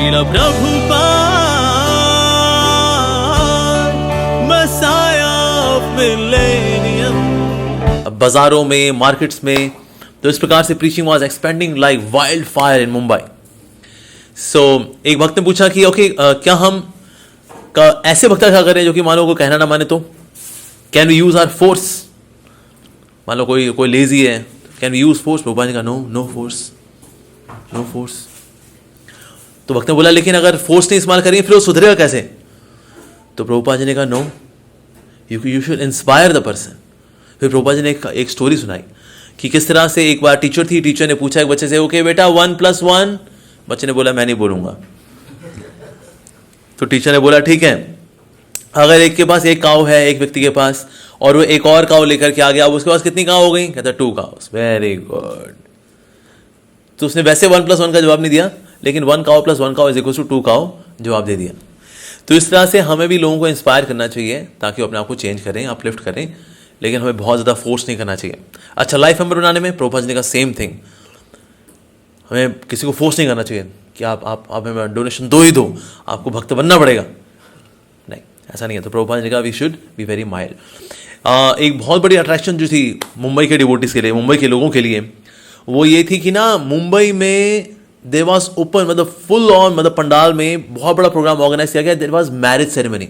Srila Prabhupada, Messiah of Millennium. अब बाजारों में, मार्केट्स में तो इस प्रकार से preaching was expending like wild fire in Mumbai. So एक भक्त ने पूछा कि ओके, क्या हम ऐसे भक्त क्या करें जो कि मान लो को कहना ना माने, तो can we use our force. मान लो कोई लेजी है, can we use force. Prabhupada ji का नो फोर्स. तो भक्त ने बोला लेकिन अगर फोर्स नहीं इस्तेमाल करेंगे फिर वो सुधरेगा कैसे. तो प्रभुपाद जी ने कहा no, you should inspire the person. फिर प्रभुपाद जी ने एक स्टोरी सुनाई कि किस तरह से एक बार टीचर थी, टीचर ने पूछा एक बच्चे से, ओके बेटा 1 + 1. बच्चे ने बोला मैं नहीं बोलूंगा. तो टीचर ने बोला ठीक है, अगर एक के पास एक काऊ है, एक व्यक्ति के पास, और वो एक और काऊ लेकर के आ गया, अब उसके पास कितनी काऊ हो गई. कहता 2 काउस. Very good. तो उसने वैसे 1 + 1 का जवाब नहीं दिया, लेकिन 1 काऊ + 1 काऊ = 2 काऊ जवाब दे दिया. तो इस तरह से हमें भी लोगों को इंस्पायर करना चाहिए ताकि वो अपने आप को चेंज करें, अपलिफ्ट करें, लेकिन हमें बहुत ज़्यादा फोर्स नहीं करना चाहिए. अच्छा, लाइफ मेंबर बनाने में प्रभुपाद जी का सेम थिंग, हमें किसी को फोर्स नहीं करना चाहिए कि आप हमें डोनेशन दो ही दो, आपको भक्त बनना पड़ेगा. नहीं, ऐसा नहीं है. तो प्रभुपाद जी का we should be very mild. एक बहुत बड़ी अट्रैक्शन जो थी मुंबई के डिवोटीज के लिए, मुंबई के लोगों के लिए, वो ये थी कि ना मुंबई में देयर वाज ओपन, मतलब फुल ऑन, मतलब पंडाल में बहुत बड़ा प्रोग्राम ऑर्गेनाइज किया गया. There was marriage ceremony.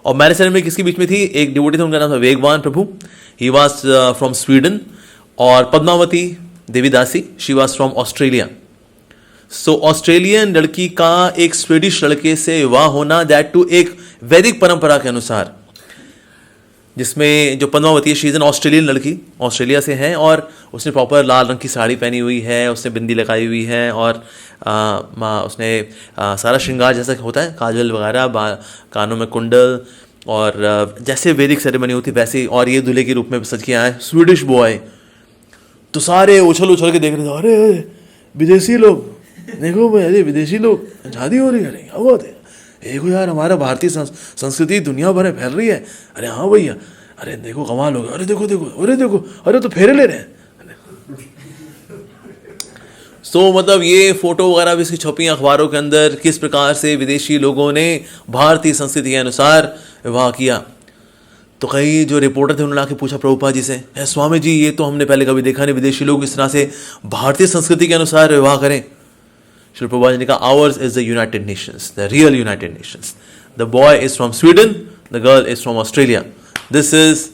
और मैरिज सेरेमनी किसके बीच में थी. एक डिवोटी थे, उनका नाम था Vegavan Prabhu. He was from Sweden. और Padmavati Devidasi, she was from Australia. So Australian लड़की का एक स्वीडिश लड़के से विवाह होना, दैट टू एक वैदिक परंपरा के अनुसार, जिसमें जो पद्मावती है शी इज एन ऑस्ट्रेलियन लड़की, ऑस्ट्रेलिया से है, और उसने प्रॉपर लाल रंग की साड़ी पहनी हुई है, उसने बिंदी लगाई हुई है, और उसने सारा श्रृंगार जैसा होता है, काजल वगैरह, कानों में कुंडल, और जैसे वैदिक सेरेमनी होती वैसे. और ये दूल्हे के रूप में सज के आए, स्वीडिश बॉय. तो सारे उछल के देख रहे थे, अरे विदेशी लोग, देखो भाई, अरे विदेशी लोग, शादी हो रही है, क्या बात है, देखो यार हमारा भारतीय संस्कृति दुनिया भर में फैल रही है. अरे हाँ भैया, अरे देखो कमाल हो गया, अरे देखो, अरे तो फेरे ले रहे हैं. सो मतलब ये फोटो वगैरह भी इसकी छपी अखबारों के अंदर, किस प्रकार से विदेशी लोगों ने भारतीय संस्कृति के अनुसार विवाह किया. तो कई जो रिपोर्टर थे उन्होंने आके पूछा प्रभुपाद जी से, स्वामी जी ये तो हमने पहले कभी देखा नहीं, विदेशी लोग इस तरह से भारतीय संस्कृति के अनुसार विवाह करें. श्री प्रभुपाद जी ने कहा, hours is the United Nations, the real United Nations. The boy is from Sweden, the girl is from Australia. This is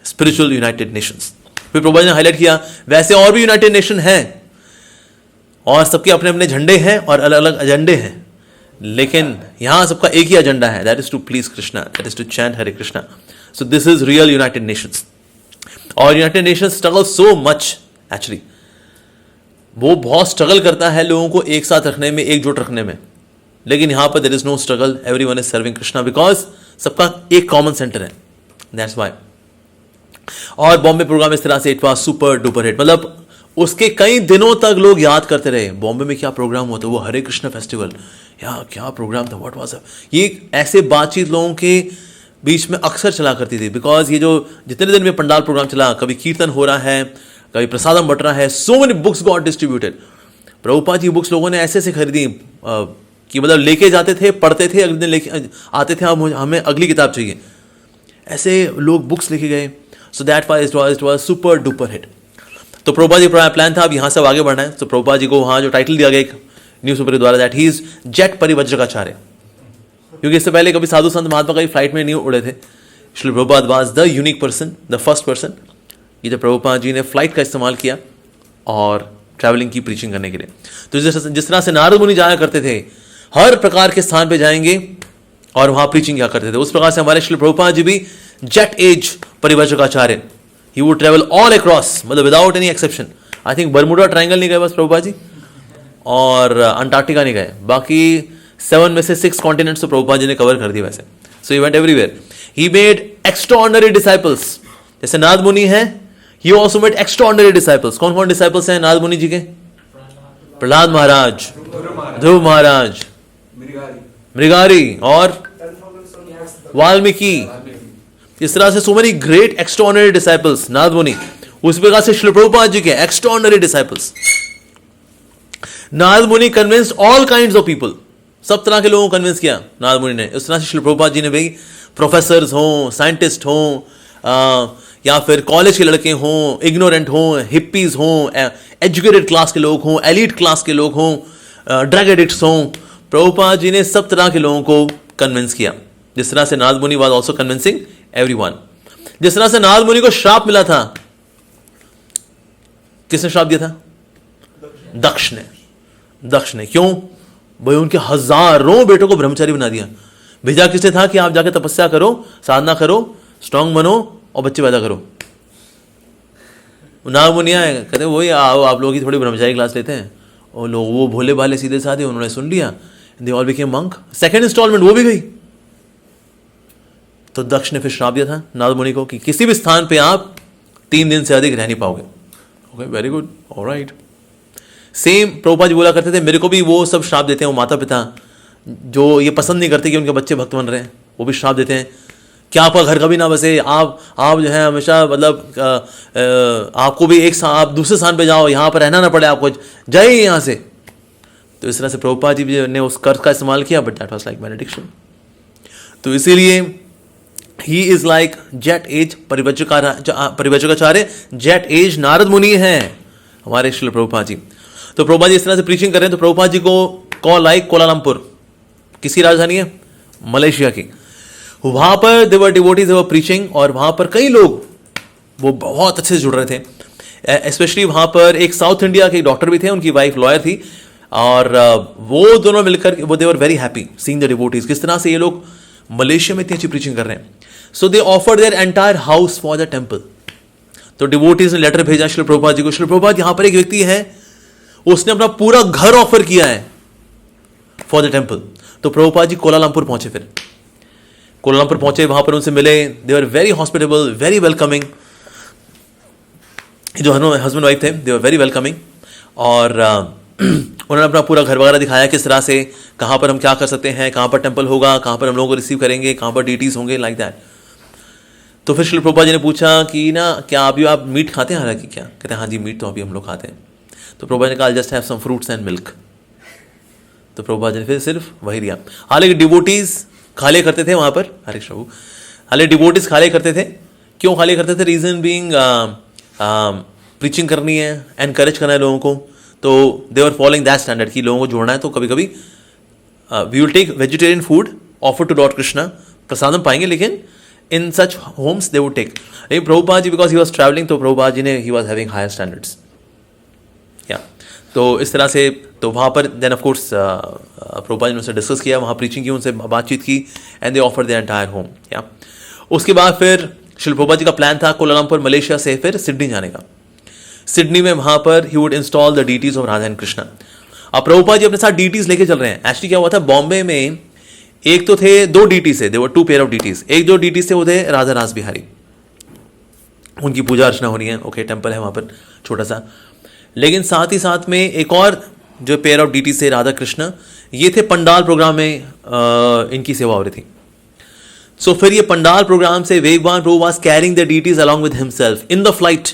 spiritual United Nations. फिर प्रभुपाद जी ने हाईलाइट किया, वैसे और भी यूनाइटेड नेशन हैं, और सबके अपने अपने झंडे हैं और अलग अलग एजेंडे हैं, लेकिन यहां सबका एक ही एजेंडा है, that is to please Krishna, that is to chant Hare Krishna. So this is real United Nations. और United Nations struggle so much, actually वो बहुत स्ट्रगल करता है लोगों को एक साथ रखने में, एकजुट रखने में. लेकिन यहां पर there is no struggle, everyone is serving Krishna, because सबका एक कॉमन सेंटर है, दैट्स व्हाई. और बॉम्बे प्रोग्राम इस तरह से it was super duper hit. मतलब उसके कई दिनों तक लोग याद करते रहे, बॉम्बे में क्या प्रोग्राम हुआ था, वो हरे कृष्ण फेस्टिवल, या क्या प्रोग्राम था, व्हाट वाज. ये ऐसे बातचीत लोगों के बीच में अक्सर चला करती थी, बिकॉज ये जो जितने दिन में पंडाल प्रोग्राम चला, कभी कीर्तन हो रहा है, कभी प्रसादम बट रहा है, so many books got distributed. Prabhupada ji books लोगों ने ऐसे ऐसे खरीदी कि मतलब लेके जाते थे, पढ़ते थे, अगले दिन लेके आते थे, हमें अगली किताब चाहिए, ऐसे लोग बुक्स लेके गए. सो that was super duper hit. तो प्रभुपाद जी प्लान था अब यहाँ से आगे बढ़ना है. तो प्रभुपाद जी को वहाँ जो टाइटल दिया गया एक न्यूज़पेपर के द्वारा, दैट ही इज जेट परिवज्रकाचार्य, क्योंकि इससे पहले कभी साधु संत महात्मा कभी फ्लाइट में नहीं उड़े थे. Shri Prabhupada was the unique person, the first person. ये जब प्रभुपाद जी ने फ्लाइट का इस्तेमाल किया और ट्रैवलिंग की प्रीचिंग करने के लिए. तो जिस तरह से नारद मुनि जाया करते थे, हर प्रकार के स्थान पे जाएंगे और वहाँ प्रीचिंग किया करते थे, उस प्रकार से हमारे श्री प्रभुपाद जी भी जेट एज परिवज्रकाचार्य. He would travel all across, मतलब without any exception. I think Bermuda triangle नहीं गए बस प्रभुपाद जी, और अंटार्कटिका नहीं गए, बाकी 7 में से 6 कॉन्टिनेंट्स तो प्रभुपाद जी ने कवर कर दिए वैसे. So he went everywhere. He made extraordinary disciples. जैसे नारद मुनि हैं, he also made extraordinary disciples. कौन कौन disciples हैं नारद मुनि जी के? प्रहलाद महाराज, ध्रुव महाराज, मृगारी और वाल्मीकि. इस तरह से so many great extraordinary disciples Narada मुनि. उस प्रकार से श्री प्रभुपाद जी के extraordinary disciples. Narada Muni convinced all kinds of people, सब तरह के लोगों को कन्विंस किया नारद मुनि ने। इस तरह से श्रील प्रभुपाद जी ने भाई प्रोफेसर्स हों, साइंटिस्ट हों, या फिर कॉलेज के लड़के हों, इग्नोरेंट हों, हिप्पीज हों, एजुकेटेड क्लास के लोग हों, एलीट क्लास के लोग हों, ड्रग एडिक्ट्स हों, प्रभुपाद जी ने सब तरह के लोगों को कन्विंस किया। जिस तरह से नारद मुनि वाज आल्सो कन्विंसिंग एवरीवन। जिस तरह से नारद मुनि को श्राप मिला था, किसने श्राप दिया था? दक्ष ने। दक्ष ने क्यों? भाई उनके हजारों बेटों को ब्रह्मचारी बना दिया। भेजा किसने था कि आप जाके तपस्या करो, साधना करो, स्ट्रांग बनो और बच्चे पैदा करो। नारद मुनि आए, कहते वही आप लोग ही थोड़ी ब्रह्मचारी क्लास लेते हैं। और लोग वो भोले भाले सीधे साधे, उन्होंने सुन लिया, they all became monk. Second instalment वो भी गई। तो दक्ष ने फिर श्राप दिया था नारद मुनि को कि किसी भी स्थान पे आप 3 दिन से अधिक रह नहीं पाओगे। Okay, very good, alright. Same Prabhupada ji बोला करते थे, मेरे को भी वो सब श्राप देते हैं, वो माता पिता जो ये पसंद नहीं करते कि उनके बच्चे भक्त बन रहे हैं, वो भी श्राप देते हैं क्या आपका घर कभी ना बसे, आप जो है हमेशा मतलब आपको भी आप दूसरे स्थान पे जाओ, यहाँ पर रहना ना पड़े आपको, जाइए यहाँ से। तो इस तरह से प्रभुपाद जी ने उस कर्ज का इस्तेमाल किया, but that was like benediction. तो इसीलिए he is like jet age परिवचकाचार्य, जेट एज नारद मुनि हैं हमारे श्रील प्रभुपाद जी। तो प्रभुपाद जी इस तरह से प्रीचिंग कर रहे हैं। तो प्रभुपाद जी को कॉल आई कोलालमपुर, किसकी राजधानी है? मलेशिया की। वहां पर देवर डिवोटीज देवर प्रीचिंग, और वहां पर कई लोग वो बहुत अच्छे से जुड़ रहे थे। स्पेशली वहां पर एक साउथ इंडिया के डॉक्टर भी थे, उनकी वाइफ लॉयर थी, और वो दोनों मिलकर वो they were very happy seeing the devotees, किस तरह से ये लोग मलेशिया में इतनी अच्छी प्रीचिंग कर रहे हैं। So they offered their entire house for the temple. तो डिवोटीज ने लेटर भेजा श्री प्रभुपाद जी को, श्री प्रभुपाद यहाँ पर एक व्यक्ति है, उसने अपना पूरा घर ऑफर किया है फॉर द टेम्पल। तो प्रभुपाद जी कोलालमपुर पहुंचे। फिर कोलालमपुर पहुंचे, वहां पर उनसे मिले, they were very hospitable, very welcoming. जो हस्बैंड वाइफ थे, दे वर वेरी वेलकमिंग, और उन्होंने अपना पूरा घर वगैरह दिखाया, किस तरह से कहाँ पर हम क्या कर सकते हैं, कहाँ पर टेम्पल होगा, कहाँ पर हम लोगों को रिसीव करेंगे, कहाँ पर डीटीज होंगे, लाइक दैट। तो फिर श्री प्रभुपाद जी ने पूछा कि ना क्या अभी आप मीट खाते हैं? हालांकि क्या कहते हैं, हाँ जी मीट तो अभी हम लोग खाते हैं। तो प्रभुपाद ने कहा just have some fruits and milk. तो प्रभुपाद जी ने फिर सिर्फ वही दिया। हालांकि डिवोटीज खाले करते थे वहां पर, हरे प्रभु, हालांकि डिवोटीज खाले करते थे। क्यों खाले करते थे? रीजन बीइंग प्रीचिंग करनी है, एनकरेज करना है लोगों को। तो they were following that standard कि लोगों को जोड़ना है। तो कभी कभी we will take vegetarian food offer to lord Krishna, prasadam पाएंगे, लेकिन in such homes they would take. लेकिन Prabhupada ji because he was travelling, तो प्रभुपाद जी ने he was having higher standards. या तो इस तरह से तो वहाँ पर then of course Prabhupada ji ने उनसे डिस्कस किया, वहाँ प्रीचिंग की, उनसे बातचीत की, and they offer the entire home. या उसके बाद फिर श्री प्रभुपाद जी का प्लान था कोलालमपुर मलेशिया से फिर सिडनी जाने का। सिडनी में वहाँ पर he would install the deities of Radha and Krishna. अब प्रभुपाद जी अपने साथ डीटीज लेके चल रहे हैं। एक्चुअली क्या हुआ था, बॉम्बे में एक तो थे 2 डीटीज थे, they were 2 pair of deities. एक जो डीटीज थे वो थे राधा रास बिहारी, उनकी पूजा अर्चना होनी है, ओके, टेम्पल है वहाँ पर छोटा सा। लेकिन साथ ही साथ में एक और जो पेयर ऑफ डीटीज थे राधा कृष्ण, ये थे पंडाल प्रोग्राम में इनकी सेवा हो रही थी। सो फिर ये पंडाल प्रोग्राम से Vegavan Prabhu was carrying the deities along with himself in the flight.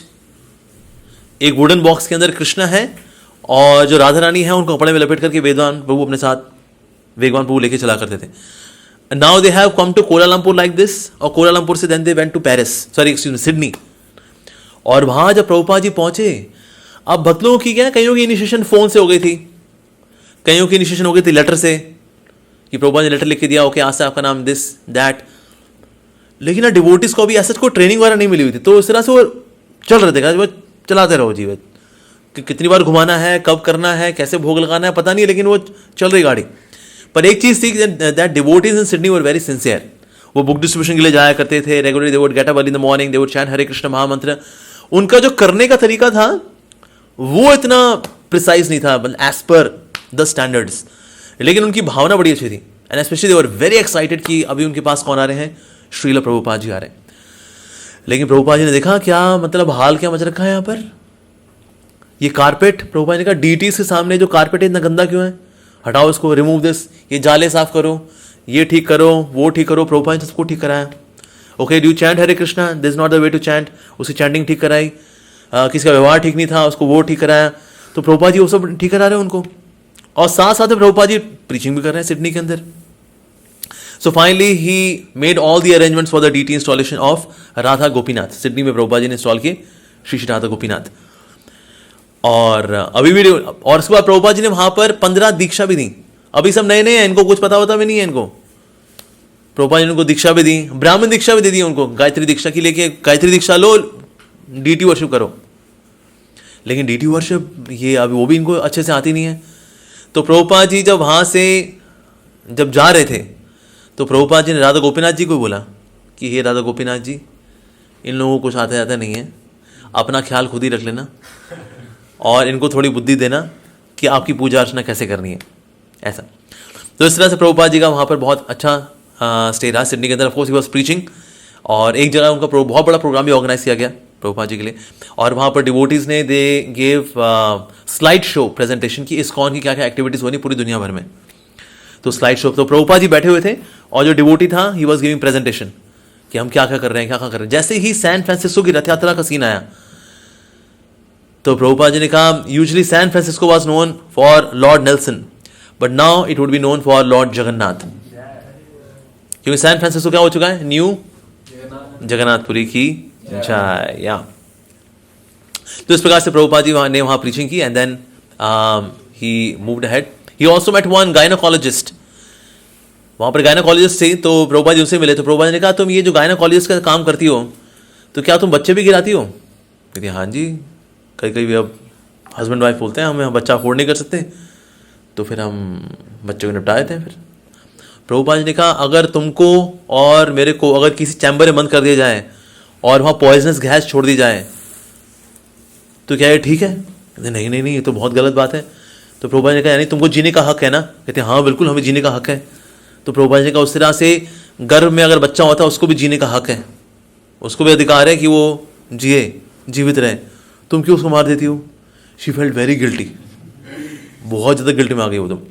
एक वुडन बॉक्स के अंदर कृष्ण है और जो राधा रानी है उनको कपड़े में लपेट करके वेगवान प्रभु अपने साथ वेगवान प्रभु लेके चला करते थे। Now they have come to Kuala Lumpur like this, और कोलालमपुर से then they went to Paris, sorry excuse me, Sydney. और वहां जब प्रभुपाद जी पहुंचे, अब भक्त लोगों की क्या, कईयों की इनिशिएशन फोन से हो गई थी, कईयों की इनिशिएशन हो गई थी लेटर से, कि प्रभुपाद ने लेटर लिख के दिया, ओके आज से आपका नाम दिस दैट। लेकिन ना डिवोटीज को भी ऐसा कोई ट्रेनिंग वगैरह नहीं मिली हुई थी, तो इस तरह से वो चल रहे थे, वो चलाते रहो जीवन, कि कितनी बार घुमाना है, कब करना है, कैसे भोग लगाना है पता नहीं, लेकिन वो चल रही गाड़ी। पर एक चीज थी that devotees in Sydney were very sincere. वो बुक डिस्ट्रीब्यूशन के लिए जाया करते थे regularly, they would get up early in the morning, they would chant Hare Krishna mahamantra. उनका जो करने का तरीका था वो इतना प्रिसाइज नहीं था एज पर द स्टैंडर्ड्स, लेकिन उनकी भावना बड़ी अच्छी थी, and specially they were very excited कि अभी उनके पास कौन आ रहे हैं, श्रील प्रभुपाद जी आ रहे हैं। लेकिन प्रभुपाद जी ने देखा क्या मतलब हाल क्या मच रखा है यहाँ पर, ये कारपेट, प्रभुपाद ने कहा डीटीज के सामने जो कारपेट है इतना गंदा क्यों है, हटाओ इसको, रिमूव दिस, ये जाले साफ करो, ये ठीक करो, वो ठीक करो। प्रभुपाद ने सबको ठीक कराया। Okay, do chant Hare Krishna, this is not the way to chant, उसकी चैंटिंग ठीक कराई। किसी का व्यवहार ठीक नहीं था, उसको वो ठीक कराया। तो प्रभुपाद जी वो सब ठीक करा रहे हैं उनको। और साथ साथ में प्रभुपाद जी प्रीचिंग भी कर रहे हैं सिडनी के अंदर. So finally he made all the arrangements for the DT installation of Radha Gopinath. Sydney में प्रभुपाद जी ने इंस्टॉल किए श्री श्री राधा गोपीनाथ. और अभी भी, और उसके बाद प्रभुपाद जी ने वहां पर 15 दीक्षा भी दी. अभी सब नए नए हैं, इनको कुछ पता होता भी नहीं है इनको. प्रभुपाद जी ने उनको दीक्षा भी दी, ब्राह्मण दीक्षा भी दे दी उनको. गायत्री दीक्षा की लेके गायत्री दीक्षा लो, डीटी वर्शिप करो. लेकिन डीटी वर्शिप ये अभी वो भी इनको अच्छे से आती नहीं है. तो प्रभुपाद जी जब वहां से जब जा रहे थे तो प्रभुपाद जी ने राधा गोपीनाथ जी को बोला कि हे राधा गोपीनाथ जी, इन लोगों को कुछ आता जाता नहीं है, अपना ख्याल खुद ही रख लेना और इनको थोड़ी बुद्धि देना कि आपकी पूजा अर्चना कैसे करनी है, ऐसा. तो इस तरह से प्रभुपाद जी का वहाँ पर बहुत अच्छा स्टे रहा सिडनी के अंदर. ऑफकोर्स ही वॉज प्रीचिंग, और एक जगह उनका बहुत बड़ा प्रोग्राम भी ऑर्गेनाइज किया गया प्रभुपाद जी के लिए. और वहाँ पर डिवोटीज़ ने they gave slide show presentation की इस्कॉन की क्या क्या एक्टिविटीज़ होनी पूरी दुनिया भर में. तो स्लाइड शो, तो प्रभुपाद जी बैठे हुए थे और जो डिवोटी था ही वॉज गिविंग प्रेजेंटेशन कि हम क्या क्या कर रहे हैं, क्या क्या कर रहे हैं. जैसे ही सैन फ्रांसिस्को की रथ यात्रा का सीन आया तो प्रभुपाद जी ने कहा usually San Francisco was known for Lord Nelson, but now it would be known for Lord Jagannath. क्योंकि सैन फ्रांसिस्को क्या हो चुका है, न्यू जगन्नाथपुरी की जय. या तो इस प्रकार से प्रभुपाद जी ने वहां प्रीचिंग की. And then he moved ahead. He also met one gynaecologist. वहां पर गायनोकोलॉजिस्ट थे तो प्रभुपाद जी उनसे मिले. तो प्रभुपाद जी ने कहा तुम ये जो गायनोकोलॉजिस्ट का काम करती हो तो क्या तुम बच्चे भी गिराती हो? कहती हाँ जी, कई कई अब हस्बैंड वाइफ बोलते हैं हम बच्चा अफोर्ड नहीं कर सकते तो फिर हम बच्चों को निपटा देते हैं. फिर प्रभुपाद जी ने कहा अगर तुमको और मेरे को अगर किसी चैम्बर में बंद कर दिया जाए और वहाँ पॉइजनस गैस छोड़ दी जाए तो क्या ये ठीक है? कहते नहीं नहीं नहीं, ये तो बहुत गलत बात है. तो प्रभुपाद जी ने कहा यानी तुमको जीने का हक है ना? कहते हाँ बिल्कुल, हमें जीने का हक है. तो प्रभुपाद जी ने कहा उस तरह से गर्भ में अगर बच्चा होता है उसको भी जीने का हक है, उसको भी अधिकार है कि वो जिए, जीवित रहे. तुम क्यों उसको मार देती हो? शी फेल्ट वेरी गिल्टी, बहुत ज़्यादा गिल्टी में आ गई वो तो.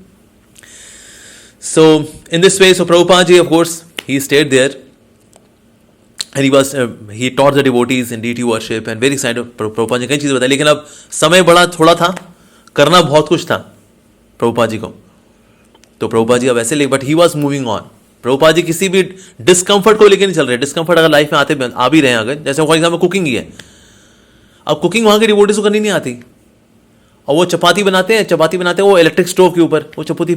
So in this way, so Prabhupada ji of course he stayed there and he taught the devotees in deity worship and very excited. Prabhupada ji कई चीज़ें बताई, लेकिन अब समय बड़ा थोड़ा था, करना बहुत कुछ था प्रभुपाद जी को. तो प्रभुपाद जी अब ऐसे ले, but he was moving on. Prabhupada ji किसी भी डिस्कम्फर्ट को लेकर नहीं चल रहे. डिस्कम्फर्ट अगर लाइफ में आते आ भी रहे हैं, अगर जैसे फॉर एग्जाम्पल कुकिंग ही है, अब कुकिंग वहाँ के डिवोटीज को करनी नहीं आती और वो चपाती बनाते हैं वो इलेक्ट्रिक स्टोव के ऊपर, वो चपाती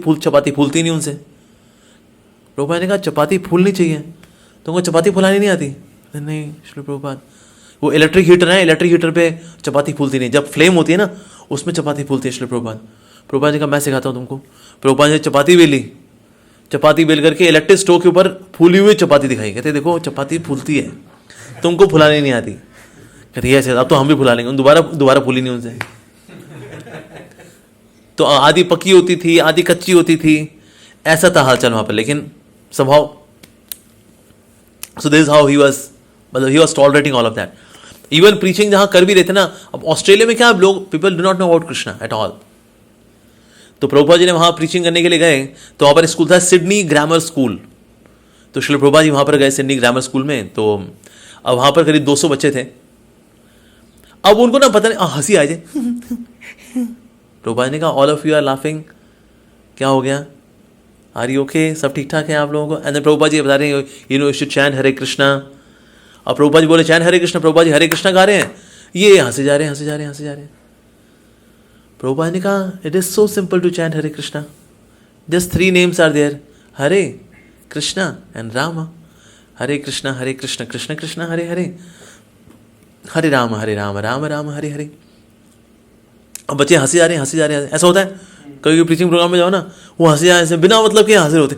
फूलती नहीं उनसे. प्रभुपाद ने कहा चपाती फूलनी चाहिए, तुमको चपाती फुलानी नहीं आती? नहीं श्री प्रभुपाद, वो इलेक्ट्रिक हीटर है, इलेक्ट्रिक हीटर पे चपाती फूलती नहीं, जब फ्लेम होती है ना उसमें चपाती फूलती है श्री प्रभुपाद. प्रभुपाद ने कहा मैं सिखाता हूँ तुमको. प्रभुपाद ने चपाती बेली, चपाती बेल करके इलेक्ट्रिक स्टोव के ऊपर फूली हुई चपाती दिखाई. कहते देखो चपाती फूलती है, तुमको फुलानी नहीं आती. कहते ऐसे अब तो हम भी फुला लेंगे. दोबारा फूली नहीं उनसे. तो आधी पकी होती थी, आधी कच्ची होती थी, ऐसा था हालचाल वहाँ पर. लेकिन स्वभाव, so this is how he was tolerating all of that. Even preaching जहाँ कर भी रहे थे ना, अब ऑस्ट्रेलिया में क्या लोग, people do not know about Krishna at all. तो प्रभुपाद जी ने वहाँ प्रीचिंग करने के लिए गए तो वहाँ पर स्कूल था सिडनी ग्रामर स्कूल. तो श्री प्रभुपाद जी वहाँ पर गए सिडनी ग्रामर स्कूल में. तो अब वहाँ पर करीब 200 बच्चे थे. अब उनको ना पता नहीं हंसी आ जाए. प्रभुपाद ने कहा all of you are laughing, क्या हो गया, आर यू ओके, सब ठीक ठाक है आप लोगों को? एंड देन प्रभुपाद जी बता रहे हैं you know you should chant Hare Krishna. और प्रभुपाद जी बोले चैंट हरे कृष्णा. प्रभुपाद जी हरे कृष्णा गा रहे हैं, ये हंसे जा रहे हैं. प्रभुपाद ने कहा it is so simple to chant Hare Krishna. Just 3 names are there, Hare Krishna and Ram. Hare Krishna Krishna Krishna Hare Hare, Hare Ram Ram Ram Hare Hare. अब बच्चे हंसे जा रहे हैं. ऐसा होता है कभी प्रीचिंग प्रोग्राम में जाओ ना, वो हंसे जा रहे हैं बिना मतलब के हंसे होते.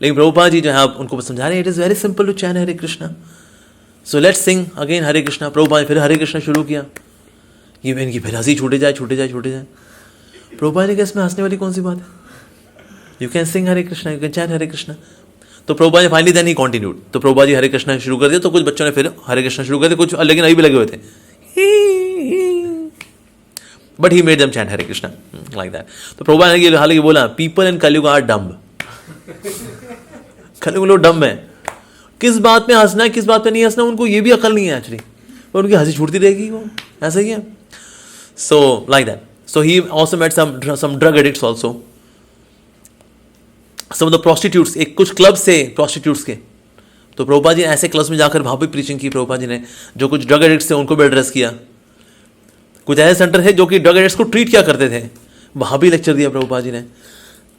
लेकिन प्रभुपाद जी जो है आप उनको समझा रहे हैं it is very simple to chant Hare Krishna. So let's sing again Hare Krishna. Prabhupada फिर हरे कृष्णा शुरू किया. ये बहन की फिर हंसी छूटे जाए. प्रभुपाद ने कहा इसमें हंसने वाली कौन सी बात है? You can sing Hare Krishna, you can chant Hare Krishna. तो Prabhupada ji finally then he continued. तो प्रभुपाद जी हरे कृष्णा शुरू कर दिया. तो कुछ बच्चों ने फिर हरे कृष्णा शुरू कर दिया, कुछ लेकिन अभी भी लगे हुए थे. But he made them chant Hare Krishna like that. तो प्रभुपाद ने हालांकि बोला पीपल इन कलयुग आर डम्ब. कलयुग लोग डम्ब है. किस बात में हंसना है, किस बात में नहीं हंसना, उनको ये भी अकल नहीं है एक्चुअली. पर उनकी हंसी छूटती रहेगी, वो ऐसा ही है. So like that. So he also met some drug addicts also. Some of the prostitutes, एक कुछ क्लब थे prostitutes के, तो प्रभुपाद जी ने ऐसे क्लब्स में जाकर वहाँ भी प्रीचिंग की प्रभुपाद जी ने. जो कुछ ड्रग एडिक्ट्स थे उनको भी एड्रेस किया. कुछ ऐसे सेंटर थे जो कि ड्रग एडिक्ट्स को ट्रीट क्या करते थे, वहाँ भी लेक्चर दिया प्रभुपाद जी ने.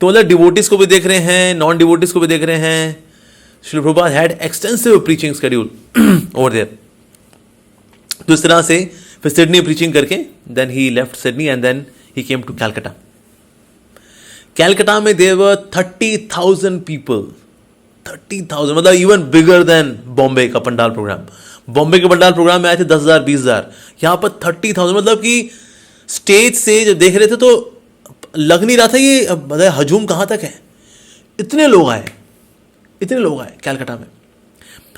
तो मतलब डिवोटीज को भी देख रहे हैं, नॉन डिवोटीज को भी देख रहे हैं. Shri Prabhupada had extensive preaching schedule over there. तो इस तरह से फिर सिडनी प्रीचिंग करके then he left Sydney and then he came to Calcutta. Calcutta में देयर वर 30,000 पीपल. 30,000 मतलब इवन बिगर देन बॉम्बे का पंडाल प्रोग्राम. बॉम्बे के पंडाल प्रोग्राम में आए थे 10,000 20,000. यहाँ पर 30,000 मतलब कि स्टेज से जो देख रहे थे तो लग नहीं रहा था ये मतलब हजूम कहाँ तक है. इतने लोग आए कैलकाटा में.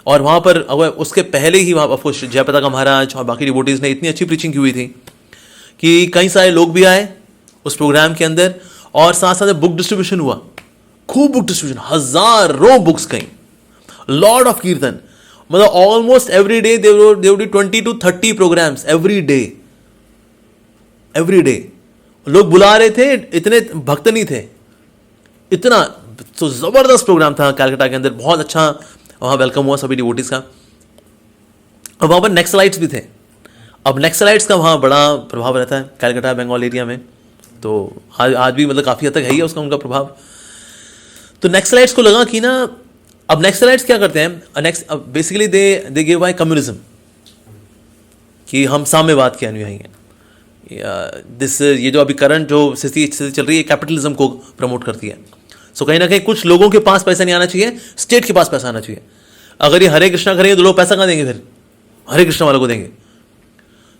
और वहाँ पर उसके पहले ही वहाँ ऑफकोर्स जयप्रदा का महाराज और बाकी डिवोटीज ने इतनी अच्छी प्रीचिंग की हुई थी कि कई सारे लोग भी आए उस प्रोग्राम के अंदर. और साथ साथ बुक डिस्ट्रीब्यूशन हुआ, खूब बुक डिस्ट्रीब्यूशन, हजारों बुक्स कहीं, लॉर्ड ऑफ कीर्तन. मतलब almost every day they would do 20 to 30 programmes every day. लोग बुला रहे थे, इतने भक्त नहीं थे, इतना तो जबरदस्त प्रोग्राम था कैलकाटा के अंदर. बहुत अच्छा वहाँ वेलकम हुआ सभी डिवोटीज का. और वहाँ पर नक्सलाइट्स भी थे. अब नक्सलाइट्स का वहाँ बड़ा प्रभाव रहता है कैलकाटा बंगाल एरिया में. तो आज भी मतलब काफ़ी हद तक है ही उसका उनका प्रभाव. तो नक्सलाइट्स को लगा कि ना अब नक्सलाइट्स क्या करते हैं, basically they give by communism कि हम साम्यवाद के अनुयायी हैं. ये जो अभी करंट जो स्थिति चल रही है कैपिटलिज्म को प्रमोट करती है. सो कहीं ना कहीं कुछ लोगों के पास पैसा नहीं आना चाहिए, स्टेट के पास पैसा आना चाहिए. अगर ये हरे कृष्णा करेंगे तो लोग पैसा कहाँ देंगे, फिर हरे कृष्णा वालों को देंगे.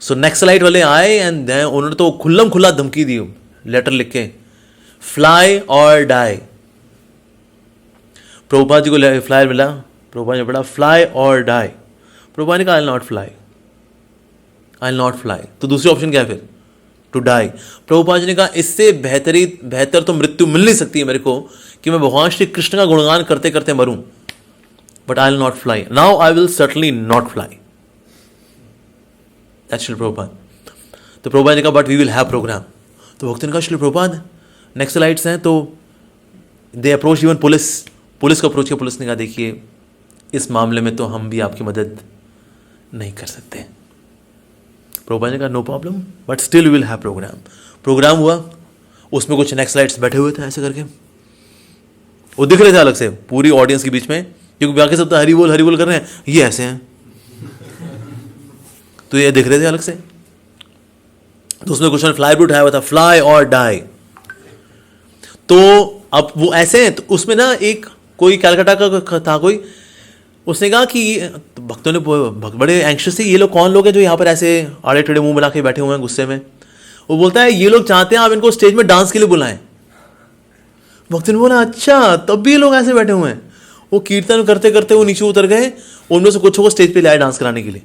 सो नक्सलाइट वाले आए एंड उन्होंने तो खुल्लम खुल्ला धमकी दी लेटर लिख के, फ्लाई और डाई. प्रभुपाद जी को फ्लायर मिला, प्रभुपाद ने पढ़ा फ्लाई और डाई. प्रभुपाद ने कहा आई विल नॉट फ्लाई. तो दूसरी ऑप्शन क्या है फिर, टू डाई. प्रभुपाद जी ने कहा इससे बेहतर तो मृत्यु मिल नहीं सकती है मेरे को कि मैं भगवान श्री कृष्ण का गुणगान करते करते मरूं. But I will not fly. Now I will certainly not fly. That's Shri Prabhupada. तो प्रभुपाद ने कहा but we will have programme. तो भक्तों ने कहा श्री प्रभुपाद नेक्सलाइट्स हैं, तो दे अप्रोच इवन पुलिस को अप्रोच किया. पुलिस ने कहा देखिए इस मामले में तो हम भी आपकी मदद नहीं कर सकते. प्रभुपाद ने कहा no problem but still we will have programme. Programme हुआ, उसमें कुछ नेक्सलाइट्स बैठे हुए थे ऐसे करके, वो दिख रहे थे अलग से पूरी ऑडियंस के बीच में, क्योंकि बाकी सब तो हरी बोल कर रहे हैं, ये ऐसे हैं. तो ये दिख रहे थे अलग से. तो उसमें कुछ फ्लाई भी उठाया हुआ था, फ्लाई और डाई. तो अब वो ऐसे हैं, तो उसमें ना एक कोई कैलकाटा का था कोई, उसने कहा कि तो भक्तों ने बड़े एंक्शस थे, ये लोग कौन लोग हैं जो यहाँ पर ऐसे आड़े टेढ़े मुंह बना के बैठे हुए हैं गुस्से में. वो बोलता है ये लोग चाहते हैं आप इनको स्टेज में डांस के लिए बुलाएं. भक्तों ने बोला अच्छा तब भी ये लोग ऐसे बैठे हुए हैं. वो कीर्तन करते करते वो नीचे उतर गए, उनमें से कुछ को स्टेज पे लाए डांस कराने के लिए.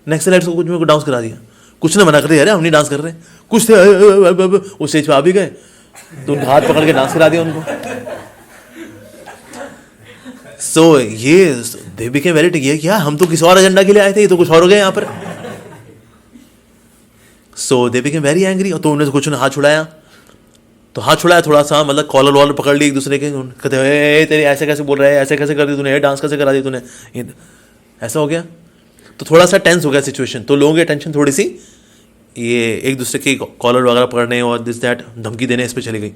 नेक्सलाइट्स को कुछ में डांस करा दिया, कुछ ने मना कर दिया अरे हम नहीं डांस कर रहे. कुछ थे वो स्टेज पे आ भी गए, तो उनका हाथ पकड़ के डांस करा दिया उनको. सो ये दे बिकेम वेरी, ये क्या हम तो किसी और एजेंडा के लिए आए थे, ये तो कुछ और हो गया यहाँ पर. सो दे बिकेम वेरी एंग्री. तो उन्होंने कुछ ने हाथ छुड़ाया, तो हाथ छुड़ाया थोड़ा सा, मतलब कॉलर वॉलर पकड़ ली एक दूसरे के. कहते हैं तेरे ऐसे कैसे बोल रहे हैं, ऐसे कैसे कर दी तूने, डांस कैसे करा दी तूने, ऐसा हो गया. तो थोड़ा सा टेंस हो गया सिचुएशन. तो लोगों की टेंशन थोड़ी सी ये एक दूसरे के कॉलर वगैरह पकड़ने और दिस दैट धमकी देने इस पर चली गई.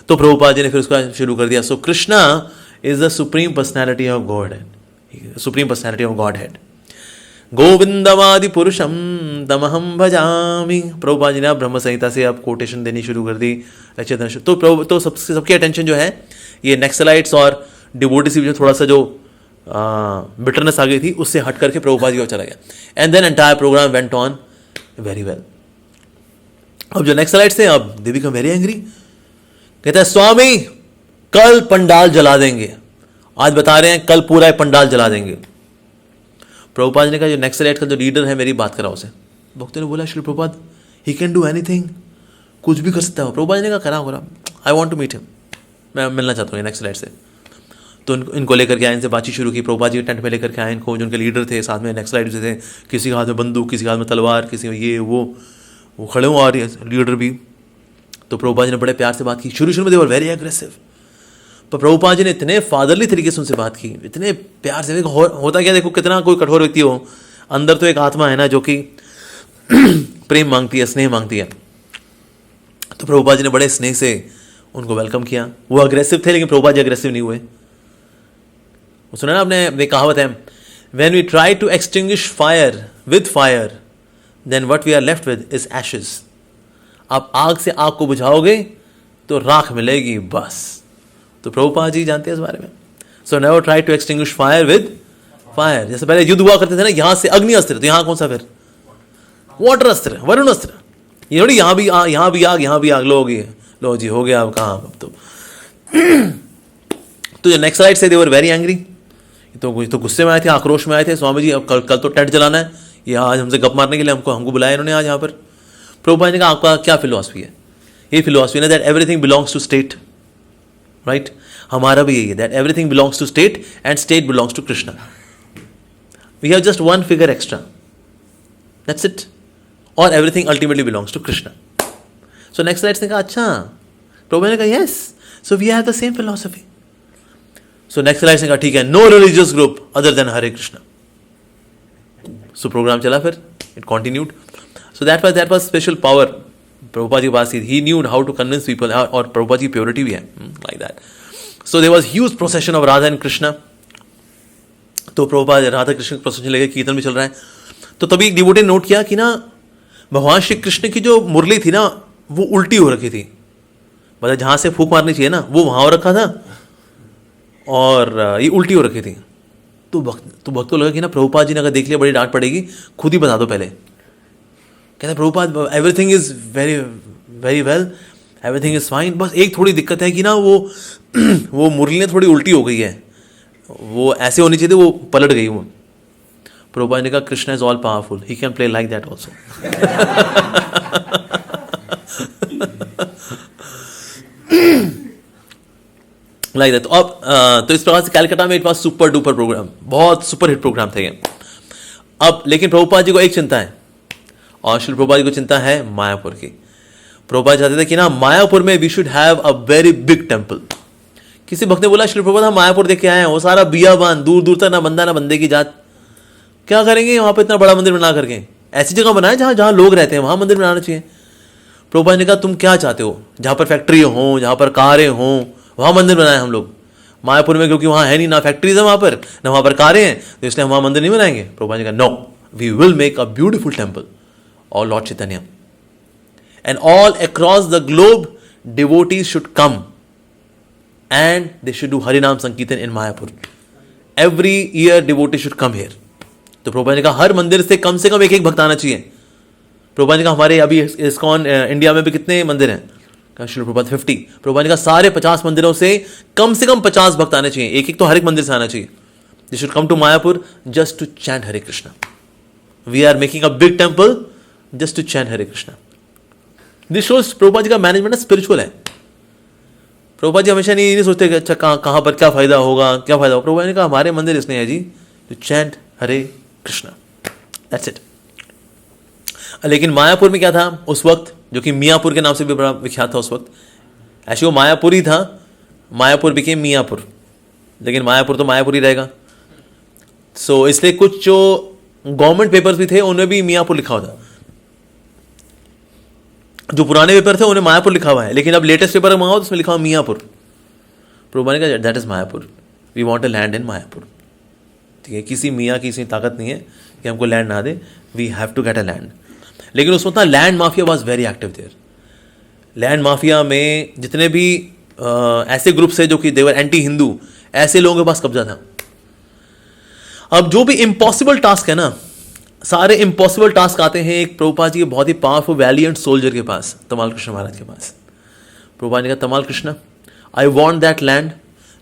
तो प्रभुपाद जी ने फिर उसका शुरू कर दिया. So Krishna is the supreme personality of Godhead, supreme personality of Godhead. गोविंदवादि पुरुषम तमहम भजामि. प्रभुपाद जी ने ब्रह्म संहिता से अब कोटेशन देनी शुरू कर दी. तो सबकी अटेंशन जो है ये नेक्सलाइट्स और डिवोटी से थोड़ा सा जो बिटरनेस आ गई थी उससे हट करके प्रभुपाद जी को चला गया. And then entire programme went on very well. अब जो नेक्सलाइट्स थे अब दे बिकम वेरी एंग्री. कहता है स्वामी कल पंडाल जला देंगे, आज बता रहे हैं कल पूरा पंडाल जला देंगे. प्रभुपाद जी ने कहा जो नेक्सलाइट का जो लीडर है मेरी बात कराओ उसे. भक्तों ने बोला Shri Prabhupada he can do anything, कुछ भी कर सकता है. प्रभुपाद जी ने कहा करा I want to meet him, मैं मिलना चाहता हूँ नेक्सलाइट से. तो इनको लेकर के आए, इनसे बातचीत शुरू की. प्रभुपाद जी टेंट में लेकर के आए इनको, जो उनके लीडर थे, साथ में नेक्सलाइट थे, किसी के हाथ में बंदूक, किसी के हाथ में तलवार, किसी में ये वो वो खड़े हुए आ रही है लीडर भी, तो प्रभुपाद जी ने बड़े प्यार से बात की। शुरू शुरू में दे वर वेरी एग्रेसिव, पर प्रभुपाद जी ने इतने फादरली तरीके से उनसे बात की, इतने प्यार से। होता क्या, देखो कितना कोई कठोर व्यक्ति हो, अंदर तो एक आत्मा है ना जो कि प्रेम मांगती है, स्नेह मांगती है। तो प्रभुपाद जी ने बड़े स्नेह से उनको वेलकम किया। वो अग्रेसिव थे लेकिन प्रभुपाद जी अग्रेसिव नहीं हुए। वो सुना ना आपने, एक कहावत है, when we try to extinguish fire with fire then what we are left with is ashes. आप आग से आग को बुझाओगे तो राख मिलेगी बस। तो प्रभुपाद जी जानते हैं इस बारे में। So never try to extinguish fire with fire. जैसे पहले युद्ध हुआ करते थे ना, यहां से अग्नि अस्त्र, तो यहां कौन सा फिर वाटर अस्त्र, वरुण अस्त्र। ये थोड़ी यहां भी आग, यहां भी आग, लो जी हो गया अब कहां अब तो जो नेक्सलाइट से दे वर वेरी एंग्री, तो गुस्से में आए थे, आक्रोश में आए थे। स्वामी जी अब कल तो टेंट जलाना है, ये आज हमसे गप मारने के लिए हमको बुलाया इन्होंने आज यहाँ पर। प्रभुपाद ने कहा आपका क्या फिलॉसफी है? ये फिलॉसफी है that everything belongs to state, right? हमारा भी यही है that everything belongs to state and state belongs to Krishna. We have just one figure extra, that's it, और everything ultimately belongs to Krishna. So next slide ने कहा अच्छा, प्रभुपाद ने कहा yes, so we have the same philosophy. So next slide ने कहा ठीक है, no religious group other than Hare Krishna. So programme चला, फिर it continued. So that was special power Prabhupada ji के पास। He knew how to convince people, और प्रभुपाद जी की प्योरिटी भी है like that. So there was huge procession of Radha and Krishna. तो प्रभुपाद राधा कृष्ण के प्रोसेशन लेके कीर्तन भी चल रहा है। तो तभी एक डिवोटी ने नोट किया कि ना भगवान श्री कृष्ण की जो मुरली थी ना वो उल्टी हो रखी थी, मतलब जहां से फूंक मारनी चाहिए ना वो वहां हो रखा था और ये उल्टी हो रखी थी। तो भक्त को लगा कि ना प्रभुपाद जी ने अगर देख लिया बड़ी डांट पड़ेगी, खुद ही बता दो पहले। कहते Prabhupada everything is very very well, everything is fine, बस एक थोड़ी दिक्कत है कि ना वो मुरली थोड़ी उल्टी हो गई है, वो ऐसे होनी चाहिए थी, वो पलट गई। वो प्रभुपाद ने कहा Krishna is all powerful, he can play like that also. Like that. तो इस प्रकार से कलकत्ता में it was super duper programme, बहुत सुपर हिट प्रोग्राम था ये। अब लेकिन प्रभुपाद जी को एक चिंता है, और श्री प्रभुपाद जी को चिंता है मायापुर की। प्रभुपाद चाहते थे कि ना मायापुर में we should have a very big temple. किसी भक्त ने बोला श्री प्रभुपाद हम मायापुर देख के आए हैं, वो सारा बियाबान, दूर दूर तक ना बंदा ना बंदे की जात, क्या करेंगे वहां पर इतना बड़ा मंदिर बना करके? ऐसी जगह बनाए जहां जहां लोग रहते हैं, वहां मंदिर बनाना चाहिए। प्रभुपाद ने कहा तुम क्या चाहते हो, जहां पर फैक्ट्री हो, जहां पर कारें हो, वहां मंदिर बनाए हम लोग मायापुर में, क्योंकि वहां है नहीं ना फैक्ट्रीज है वहां पर, ना वहां पर कारें हैं, तो इसलिए हम वहां मंदिर नहीं बनाएंगे। प्रभुपाद ने कहा no, we will make a beautiful temple और lord Chaitanya, and all across the globe devotees should come and they should do harinam sankirtan in Mayapur. Every year devotee should come here. तो प्रभुपाद ने कहा हर मंदिर से कम एक एक भक्त आना चाहिए। प्रभुपाद ने कहा हमारे अभी इस्कॉन इंडिया में भी कितने मंदिर हैं? कहा श्री प्रभुपाद 50। प्रभुपाद ने कहा सारे 50 मंदिरों से कम 50 भक्त आने चाहिए, एक एक तो हर एक मंदिर से आना चाहिए। They should come to Mayapur just to chant Hare Krishna. We are making a big temple just to chant Hare Krishna. This shows Prabhupada ji का मैनेजमेंट स्पिरिचुअल है। प्रभुपाद जी हमेशा नहीं सोचते कि अच्छा कहां पर क्या फायदा होगा, क्या फायदा होगा। प्रभुपाद ने कहा हमारे मंदिर इसने है जी to chant Hare Krishna, that's it. लेकिन मायापुर में क्या था उस वक्त, जो कि मियापुर के नाम से भी बड़ा विख्यात था उस वक्त, ऐसे वो मायापुर ही था, मायापुर बिके मियापुर, लेकिन मायापुर तो मायापुर ही रहेगा। सो इसलिए कुछ जो गवर्नमेंट पेपर्स भी थे उनमें भी मियापुर लिखा हुआ था, जो पुराने पेपर थे उन्हें मायापुर लिखा हुआ है, लेकिन अब लेटेस्ट पेपर मंगाओ तो उसमें लिखा हुआ मियापुर। प्रभुपाद ने कहा that is Mayapur, we want a land in Mayapur. ठीक है, किसी मियाँ की इतनी ताकत नहीं है कि हमको लैंड ना दे, we have to get a land. लेकिन उस वक्त ना land mafia was very active there. Land mafia में जितने भी ऐसे ग्रुप्स है जो कि देवर एंटी हिंदू, ऐसे लोगों के पास कब्जा था। अब जो भी इम्पॉसिबल टास्क है ना, सारे इम्पॉसिबल टास्क आते हैं एक प्रभुपाद जी के बहुत ही पावरफुल वैलियंट सोल्जर के पास, तमाल कृष्ण महाराज के पास। प्रभुपाद ने कहा Tamal Krishna I want that land,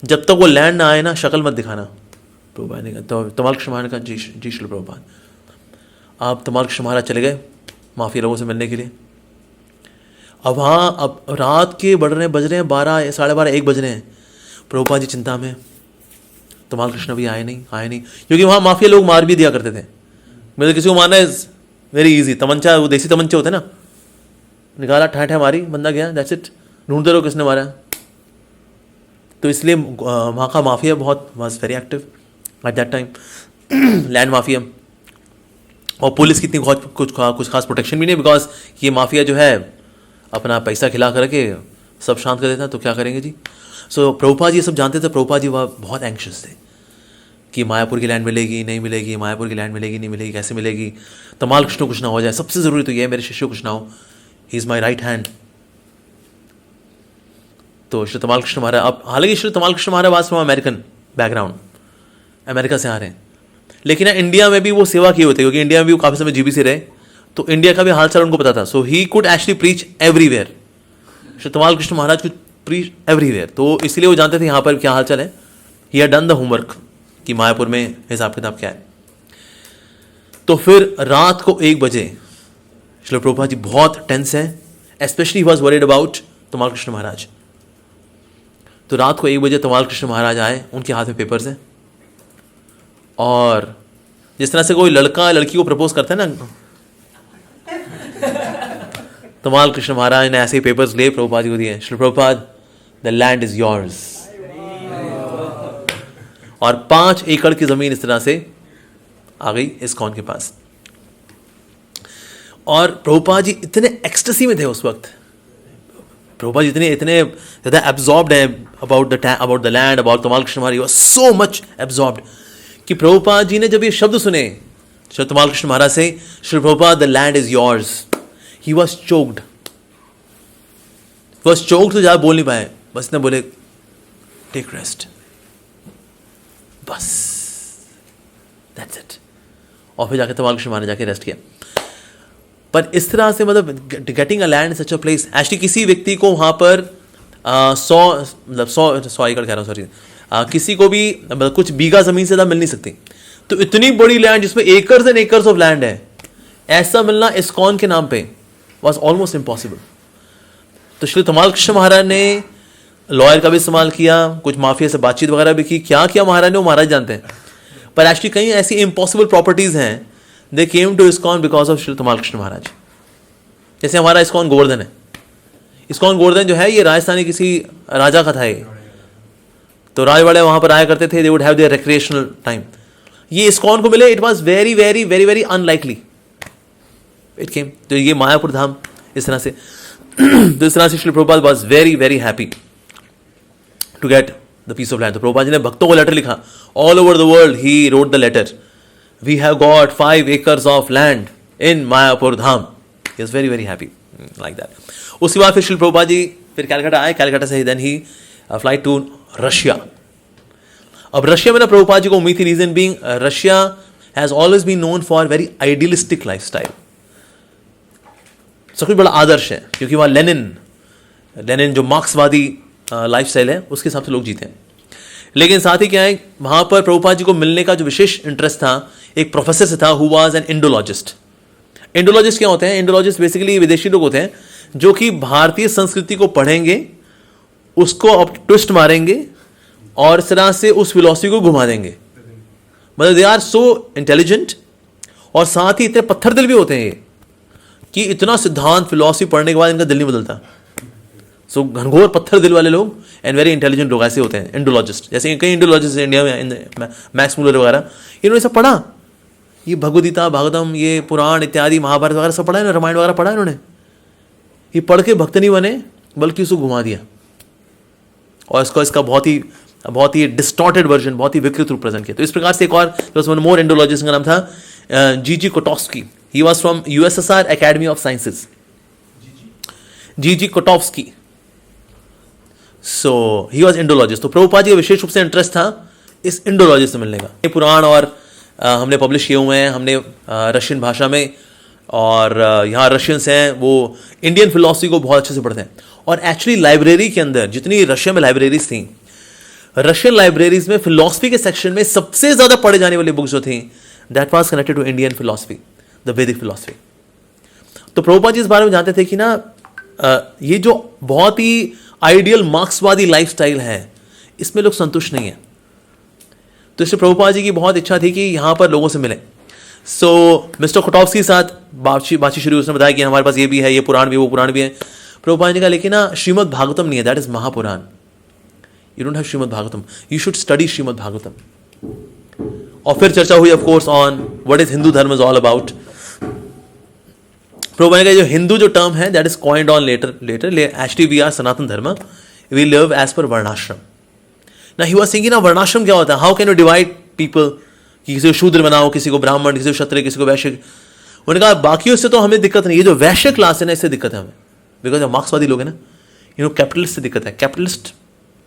जब तक वो लैंड ना आए ना शक्ल मत दिखाना। प्रभुपाद ने कहा, तो तमाल कृष्ण महाराज ने कहा जी श्री प्रभुपाद। आप तमाल कृष्ण महाराज चले गए माफिया लोगों से मिलने के लिए। अब हाँ, अब रात के बज रहे हैं 12, 12:30, 1 बज रहे हैं। प्रभुपाद जी चिंता में, तमाल कृष्ण भी आए नहीं, क्योंकि वहाँ माफिया लोग मार भी दिया करते थे। मेरे किसी को मारना है वेरी इजी, तमंचा, वो देसी तमंचे होते हैं ना, निकाला, ठाठा मारी, बंदा गया, दैट्स इट। ढूंढते रहो किसने मारा। तो इसलिए वहाँ का माफिया बहुत was very active at that time, land mafia. और पुलिस की इतनी कुछ खास प्रोटेक्शन भी नहीं, बिकॉज ये माफिया जो है अपना पैसा खिला करके सब शांत कर देता है, तो क्या करेंगे जी। सो प्रभुपाद जी सब जानते थे। प्रभुपाद जी वह बहुत एंक्शस थे कि मायापुर की लैंड मिलेगी नहीं मिलेगी, मायापुर की लैंड मिलेगी नहीं मिलेगी, कैसे मिलेगी, तमाल कृष्ण कुछ ना हो जाए, सबसे ज़रूरी तो ये है मेरे शिष्य कुछ ना हो, he is my right hand. तो श्री तमाल कृष्ण महाराज, अब हालांकि Shri Tamal Krishna Maharaj was from American background, America से आ रहे हैं, लेकिन इंडिया में भी वो सेवा किए होते, क्योंकि इंडिया में भी वो काफ़ी समय जीबीसी रहे, तो इंडिया का भी हालचाल उनको पता था। So he could actually preach everywhere. Shri Tamal Krishna Maharaj could preach everywhere, तो इसलिए वो जानते थे यहाँ पर क्या हालचाल है। He had done the homework कि मायापुर में हिसाब किताब क्या है। तो फिर रात को 1 बजे श्री प्रभुपाद जी बहुत टेंस हैं, especially he was worried about Tamal Krishna महाराज। तो रात को 1 बजे तमाल कृष्ण महाराज आए, उनके हाथ में पेपर्स हैं, और जिस तरह से कोई लड़का लड़की को प्रपोज करता है ना, तमाल कृष्ण महाराज ने ऐसे ही पेपर्स ले प्रभुपाद जी को दिए। Shri Prabhupada, the land is yours. और 5 एकड़ की जमीन इस तरह से आ गई इस्कॉन के पास। और प्रभुपाद जी इतने एक्सटेसी में थे उस वक्त, प्रभुपाद जी इतने ज़्यादा एब्जॉर्ब्ड है about the land, about Tamal Krishna Maharaj, was so much absorbed कि प्रभुपाद जी ने जब ये शब्द सुने श्री तमाल कृष्ण महाराज से, Shri Prabhupada the land is yours, he was choked. तो ज़्यादा बोल नहीं पाए, बस ने बोले टेक रेस्ट, बस दैट्स इट। और फिर जाके तमाल कृष्ण महाराज जाके रेस्ट किया। पर इस तरह से मतलब getting a land such a place, actually किसी व्यक्ति को वहाँ पर 100 एकड़ कह रहा हूँ, सॉरी, किसी को भी मतलब कुछ बीघा ज़मीन से ज़्यादा मिल नहीं सकती। तो इतनी बड़ी लैंड जिसमें acres and acres of land है, ऐसा मिलना इस्कॉन के नाम पे वॉज ऑलमोस्ट इम्पॉसिबल। तो श्री तमाल कृष्ण महाराज ने लॉयर का भी इस्तेमाल किया, कुछ माफिया से बातचीत वगैरह भी की, क्या किया महाराज ने वो महाराज जानते हैं। पर एक्चुअली कई ऐसी इम्पॉसिबल प्रॉपर्टीज़ हैं, they came to ISKCON because of Shri Tamal Krishna महाराज। जैसे हमारा इस्कॉन गोवर्धन है, इस्कॉन गोवर्धन जो है ये राजस्थानी किसी राजा का था ये, तो राजवाड़े वहाँ पर आया करते थे, they would have their recreational time. ये इस्कॉन को मिले, it was very very very very unlikely it came. तो ये मायापुर धाम इस तरह से तो इस तरह से Shri Prabhupada was very very happy to get the piece of land. तो प्रभुपाद जी ने भक्तों को लेटर लिखा, all over the world he wrote the letter, we have got 5 acres of land in Mayapur Dham. He is very very happy like that. उसके बाद फिर श्री प्रभुपाद जी फिर कैलकाटा आए, कैलकाटा से then he flight to Russia. अब रशिया में ना प्रभुपाद जी को उम्मीद थी, reason being Russia has always been known for very idealistic lifestyle, सब कुछ बड़ा आदर्श है, क्योंकि वहाँ लेनिन जो मार्क्सवादी लाइफस्टाइल है उसके हिसाब से लोग जीते हैं। लेकिन साथ ही क्या है, वहाँ पर प्रभुपाद जी को मिलने का जो विशेष इंटरेस्ट था, एक प्रोफेसर से था who was an Indologist. Indologist क्या होते हैं? इंडोलॉजिस्ट बेसिकली विदेशी लोग होते हैं जो कि भारतीय संस्कृति को पढ़ेंगे, उसको अब ट्विस्ट मारेंगे और इस तरह से उस फिलॉसफी को घुमा देंगे। मतलब दे आर सो इंटेलिजेंट, और साथ ही इतने पत्थर दिल भी होते हैं ये कि इतना सिद्धांत फिलॉसफी पढ़ने के बाद इनका दिल नहीं बदलता। सो घनघोर पत्थर दिल वाले लोग एंड वेरी इंटेलिजेंट लोग ऐसे होते हैं इंडोलॉजिस्ट। जैसे कई इंडोलॉजिस्ट इंडिया में, मैक्स मूलर वगैरह, इन्होंने सब पढ़ा, ये भगवदगीता, भागवतम, ये पुराण इत्यादि, महाभारत वगैरह सब पढ़ा है, रामायण वगैरह पढ़ा है इन्होंने। ये पढ़ के भक्त नहीं बने, बल्कि उसको घुमा दिया और इसका बहुत ही डिस्टॉर्टेड वर्जन, बहुत ही विकृत रूप प्रेजेंट किया। तो इस प्रकार से एक और मोर इंडोलॉजिस्ट का नाम था G G Kotovsky. He was from USSR academy of sciences, G G Kotovsky. So he was Indologist. तो प्रभुपाद जी का विशेष रूप से इंटरेस्ट था इस इंडोलॉजिस्ट से मिलने का। ये पुराण और हमने पब्लिश किए हुए हैं, हमने रशियन भाषा में, और यहाँ रशियंस हैं वो इंडियन फिलॉसफी को बहुत अच्छे से पढ़ते हैं। और एक्चुअली लाइब्रेरी के अंदर जितनी रशिया में लाइब्रेरीज थी, रशियन लाइब्रेरीज में फिलॉसफी के सेक्शन में सबसे ज्यादा पढ़े जाने वाली बुक्स जो थी, that was connected to Indian philosophy, the Vedic philosophy. तो प्रभुपाद जी इस बारे में जानते थे कि ना ये जो बहुत ही आइडियल मार्क्सवादी लाइफस्टाइल है, इसमें लोग संतुष्ट नहीं है। तो इससे प्रभुपाद जी की बहुत इच्छा थी कि यहाँ पर लोगों से मिलें। सो मिस्टर कोटॉव्स्की के साथ बातचीत शुरू, उसने बताया कि हमारे पास ये भी है, ये पुराण भी, वो पुराण भी है। प्रभुपाद ने कहा लेकिन ना श्रीमद् भागवतम नहीं है, that is Mahapurana, you don't have Srimad Bhagavatam, you should study Srimad Bhagavatam. और फिर चर्चा हुई of course on what is Hindu dharma is all about. Prabhupada ने कहा जो हिंदू जो टर्म है that is coined on later actually we are Sanatan Dharma, we live as per वर्णाश्रम। ना ही वाज सेइंग ना वर्णाश्रम क्या होता है, how can you divide people, कि किसी को शूद्र बनाओ, किसी को ब्राह्मण, किसी को क्षत्रिय, किसी को वैश्य। उन्होंने कहा बाकियों से तो हमें दिक्कत नहीं, ये जो वैश्य क्लास है ना इससे दिक्कत है हमें, बिकॉज मार्क्सवादी लोग हैं ना, कैपिटलिस्ट से दिक्कत है। Capitalist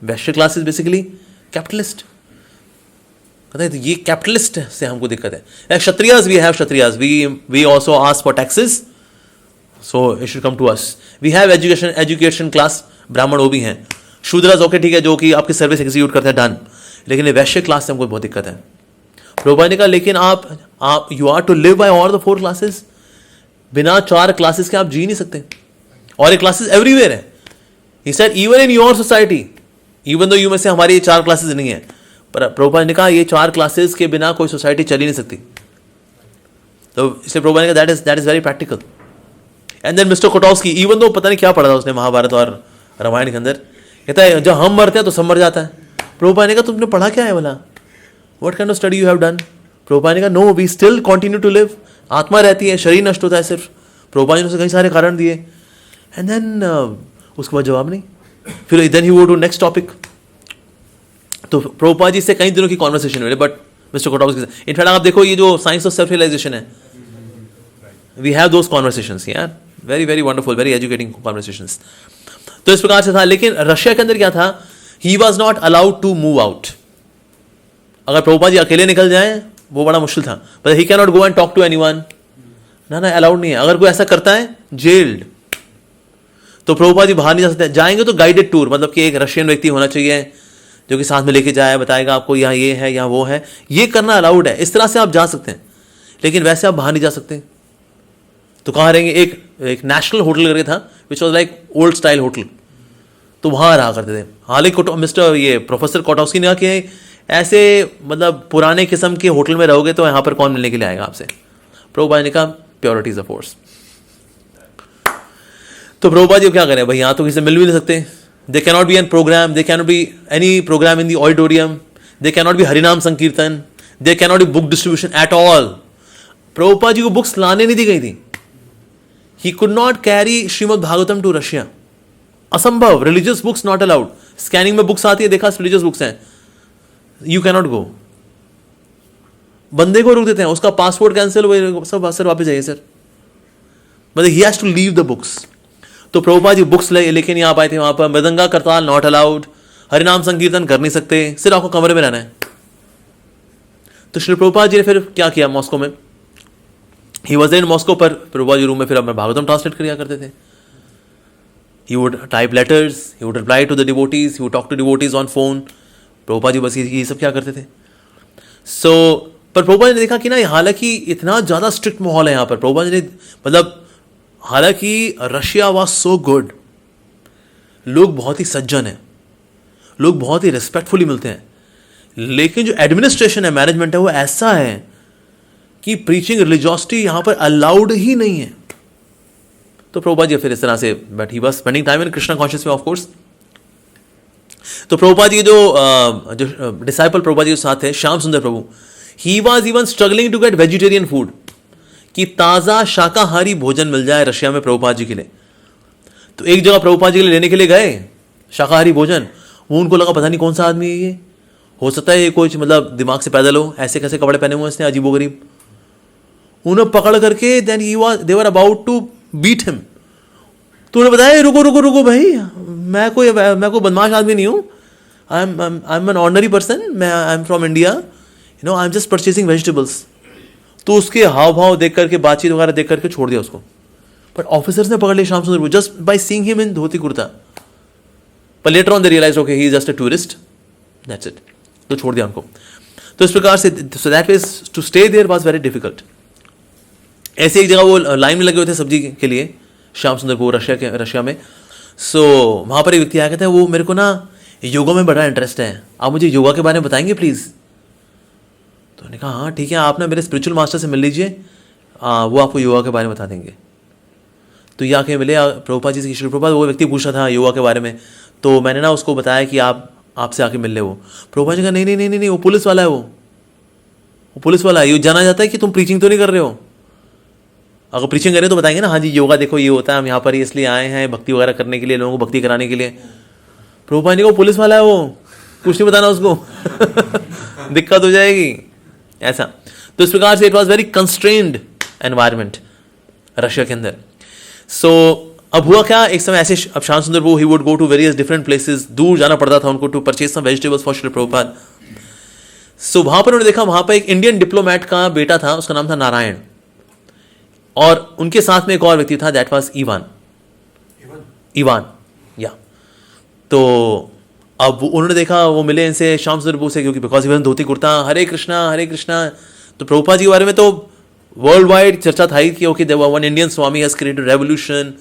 Vysya class is basically capitalist, कहते हैं ये कैपिटलिस्ट से हमको दिक्कत है। Kshatriyas we have kshatriyas, we also ask for taxes, so it should come to us. We have education class, Brahmin वो भी हैं। शूद्रास ओके ठीक है, जो कि आपकी सर्विस एग्जीक्यूट करते हैं, डन। लेकिन ये वैश्य क्लास से हमको बहुत दिक्कत है। प्रभुपाद ने कहा लेकिन आप you are to live by all the 4 classes, बिना 4 क्लासेस के आप जी नहीं सकते, और ये क्लासेस एवरीवेयर है। He said even in your society, even though you में से हमारी ये 4 क्लासेस नहीं है, पर प्रभुपाद ने कहा ये 4 क्लासेस के बिना कोई सोसाइटी चल ही नहीं सकती। तो इसलिए प्रभुपाद ने कहा that is very practical. And then Mister Kotovsky, even though पता नहीं क्या पढ़ा था उसने महाभारत और रामायण के अंदर, कहता है जब हम मरते हैं तो सब मर जाता है। प्रभुपाद ने कहा तुमने पढ़ा क्या है बोला, what kind of study you have done. Prabhupada ने कहा no we still continue to live, आत्मा रहती है, शरीर नष्ट होता है सिर्फ। प्रभुपाद ने उसे कई सारे कारण दिए, एंड देन उसके बाद जवाब नहीं। फिर देन ही वो टू नेक्स्ट टॉपिक। तो प्रभुपाद जी से कई दिनों की कॉन्वर्सेशन हुई, बट मिस्टर कोटॉव्स्की से इनफैक्ट आप देखो ये जो साइंस ऑफ सेल्फ रियलाइजेशन है, वी हैव दोज कॉन्वर्सेशंस यार, very very wonderful, very educating conversations. तो इस प्रकार से था। लेकिन रशिया के अंदर क्या था, he was not allowed to move out. अगर प्रभुपाद जी अकेले निकल जाए वो बड़ा मुश्किल था, but he can not go and talk to anyone, ना अलाउड नहीं है। अगर कोई ऐसा करता है जेल्ड। तो प्रभुपाद जी बाहर नहीं जा सकते, जाएंगे तो गाइडेड टूर, मतलब कि एक रशियन व्यक्ति होना चाहिए जो कि साथ में लेके जाए, बताएगा आपको यहाँ ये है यहाँ वो है, ये करना अलाउड है। इस तरह से आप जा सकते हैं, लेकिन वैसे आप बाहर नहीं जा सकते। तो कहाँ रहेंगे, एक नेशनल होटल करके था which was like old style hotel, तो वहाँ रहा करते थे। हालांकि मिस्टर ये प्रोफेसर कोटॉव्स्की ने कहा कि ऐसे मतलब पुराने किस्म के होटल में रहोगे तो यहाँ पर कौन मिलने के लिए आएगा आपसे। प्रभुपाद ने कहा प्योरिटी इज अ फोर्स। तो प्रभुपाद जी क्या करें भाई, यहाँ तो किसी से मिल भी नहीं सकते। They cannot be an programme, they cannot be any programme in the auditorium, they cannot be harinam sankirtan, they cannot be book distribution at all. Prabhupada ji को बुक्स लाने नहीं दी गई थी। He could not carry Shrimad Bhagavatam to Russia, असंभव। Religious books not allowed. Scanning में books आती है, देखा रिलीजियस बुक्स हैं, यू कैनॉट गो। बंदे को रोक देते हैं, उसका पासपोर्ट कैंसिल हुए, सब सर वापस जाइए सर, मतलब he has to leave the books. तो प्रभुपाद जी बुक्स लेके नहीं आ पाए थे वहां पर। मृदंगा करताल नॉट अलाउड, हरिनाम संकीर्तन कर नहीं सकते, सिर्फ आपको कमरे में रहना है। तो श्री प्रभुपाद जी ने फिर क्या किया मॉस्को में, ही वॉज इन मॉस्को, पर प्रभुपाद जी रूम में फिर अपना भागवतम ट्रांसलेट किया करते थे। He would type letters, he would reply to the devotees, he would talk to devotees on phone. Prabhupada ji बस ये सब क्या करते थे। सो पर प्रभुपाद जी ने देखा कि ना हालांकि इतना ज़्यादा स्ट्रिक्ट माहौल है यहाँ पर। प्रभुपाद जी ने मतलब हालांकि रशिया वॉज सो गुड, लोग बहुत ही सज्जन हैं, लोग बहुत ही रिस्पेक्टफुली मिलते हैं, लेकिन जो एडमिनिस्ट्रेशन है, मैनेजमेंट है, वो ऐसा है कि प्रीचिंग रिलीजियोसिटी यहाँ पर अलाउड ही नहीं है। तो प्रभुपाद जी फिर इस तरह से, but he was spending time in Krishna conscious में ऑफ कोर्स। तो प्रभुपाद जी जो डिसाइपल प्रभुपाद जी के साथ थे, Shyam Sundar Prabhu, he was even struggling to get vegetarian food, कि ताज़ा शाकाहारी भोजन मिल जाए रशिया में प्रभुपाद जी के लिए। तो एक जगह प्रभुपाद जी के लिए लेने के लिए गए शाकाहारी भोजन, वो उनको लगा पता नहीं कौन सा आदमी है ये, हो सकता है ये कुछ मतलब दिमाग से पैदल हो, ऐसे कैसे कपड़े पहने हुए इसने अजीबोगरीब। उन्हें पकड़ करके then they were about to beat him. तो उन्हें बताया रुको रुको रुको भाई, मैं कोई बदमाश आदमी नहीं हूँ, I am an ordinary person, I am from India, you know I am just purchasing vegetables. तो उसके हाव भाव देख करके, बातचीत वगैरह देख करके छोड़ दिया उसको। बट ऑफिसर्स ने पकड़ लिया Shyam Sundar just by seeing him in dhoti kurta. पर later on they realise okay he is just a tourist, that's it, तो छोड़ दिया उनको। तो इस प्रकार से so that is to stay there was very difficult. ऐसे एक जगह वो लाइन में लगे हुए थे सब्जी के लिए, श्याम सुंदर को रशिया में। सो वहाँ पर एक व्यक्ति आया, कहता है वो मेरे को ना योगा में बड़ा इंटरेस्ट है, आप मुझे योगा के बारे में बताएंगे प्लीज़। तो उन्होंने कहा हाँ ठीक है, आप ना मेरे स्पिरिचुअल मास्टर से मिल लीजिए, वो आपको योगा के बारे में बता देंगे। तो ये आके मिले प्रभुपाद जी से, श्री प्रभुपाद वो व्यक्ति पूछ रहा था योगा के बारे में, तो मैंने ना उसको बताया कि आपसे आके मिल ले। वो प्रभुपाद जी का नहीं नहीं नहीं नहीं, वो पुलिस वाला है, वो पुलिस वाला है, ये जाना जाता है कि तुम प्रीचिंग तो नहीं कर रहे हो। अगर प्रीचिंग करें तो बताएंगे ना, हाँ जी योगा देखो ये होता है, हम यहाँ पर इसलिए आए हैं भक्ति वगैरह करने के लिए, लोगों को भक्ति कराने के लिए। प्रभुपाद जी को पुलिस वाला है, वो कुछ नहीं बताना उसको दिक्कत हो जाएगी ऐसा। तो इस प्रकार से it was very constrained environment Russia के अंदर। सो अब हुआ क्या, एक समय ऐसे अब श्याम सुंदर वो he would go to various different places, दूर जाना पड़ता था उनको to purchase some vegetables for Shri Prabhupada. So वहां पर उन्होंने देखा, वहां पर एक इंडियन डिप्लोमेट का बेटा था, उसका नाम था नारायण, और उनके साथ में एक और व्यक्ति था, दैट वाज इवान या। तो अब उन्होंने देखा, वो मिले इनसे श्याम सुंदर प्रभु से, क्योंकि बिकॉज इवन धोती कुर्ता, हरे कृष्णा। तो प्रभुपाद जी के बारे में तो वर्ल्ड वाइड चर्चा था ही कि okay one Indian Swami has created revolution,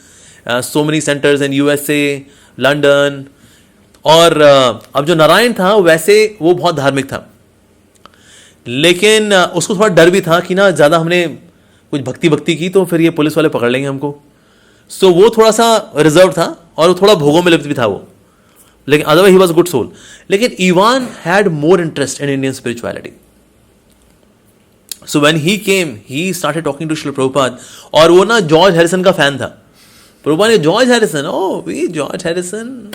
so many centres in USA, London. और अब जो नारायण था वैसे वो बहुत धार्मिक था, लेकिन उसको थोड़ा डर भी था कि ना ज़्यादा हमने कुछ भक्ति की तो फिर ये पुलिस वाले पकड़ लेंगे हमको। सो वो थोड़ा सा रिजर्व था, और वो थोड़ा भोगों में लिप्त भी था वो, लेकिन otherwise he was good soul. लेकिन Ivan had more interest in Indian spirituality. So when he came, he started talking to Shri Prabhupada, और वो ना जॉर्ज हैरिसन का फैन था। प्रभुपाद ने जॉर्ज हैरिसन, जॉर्ज हैरिसन,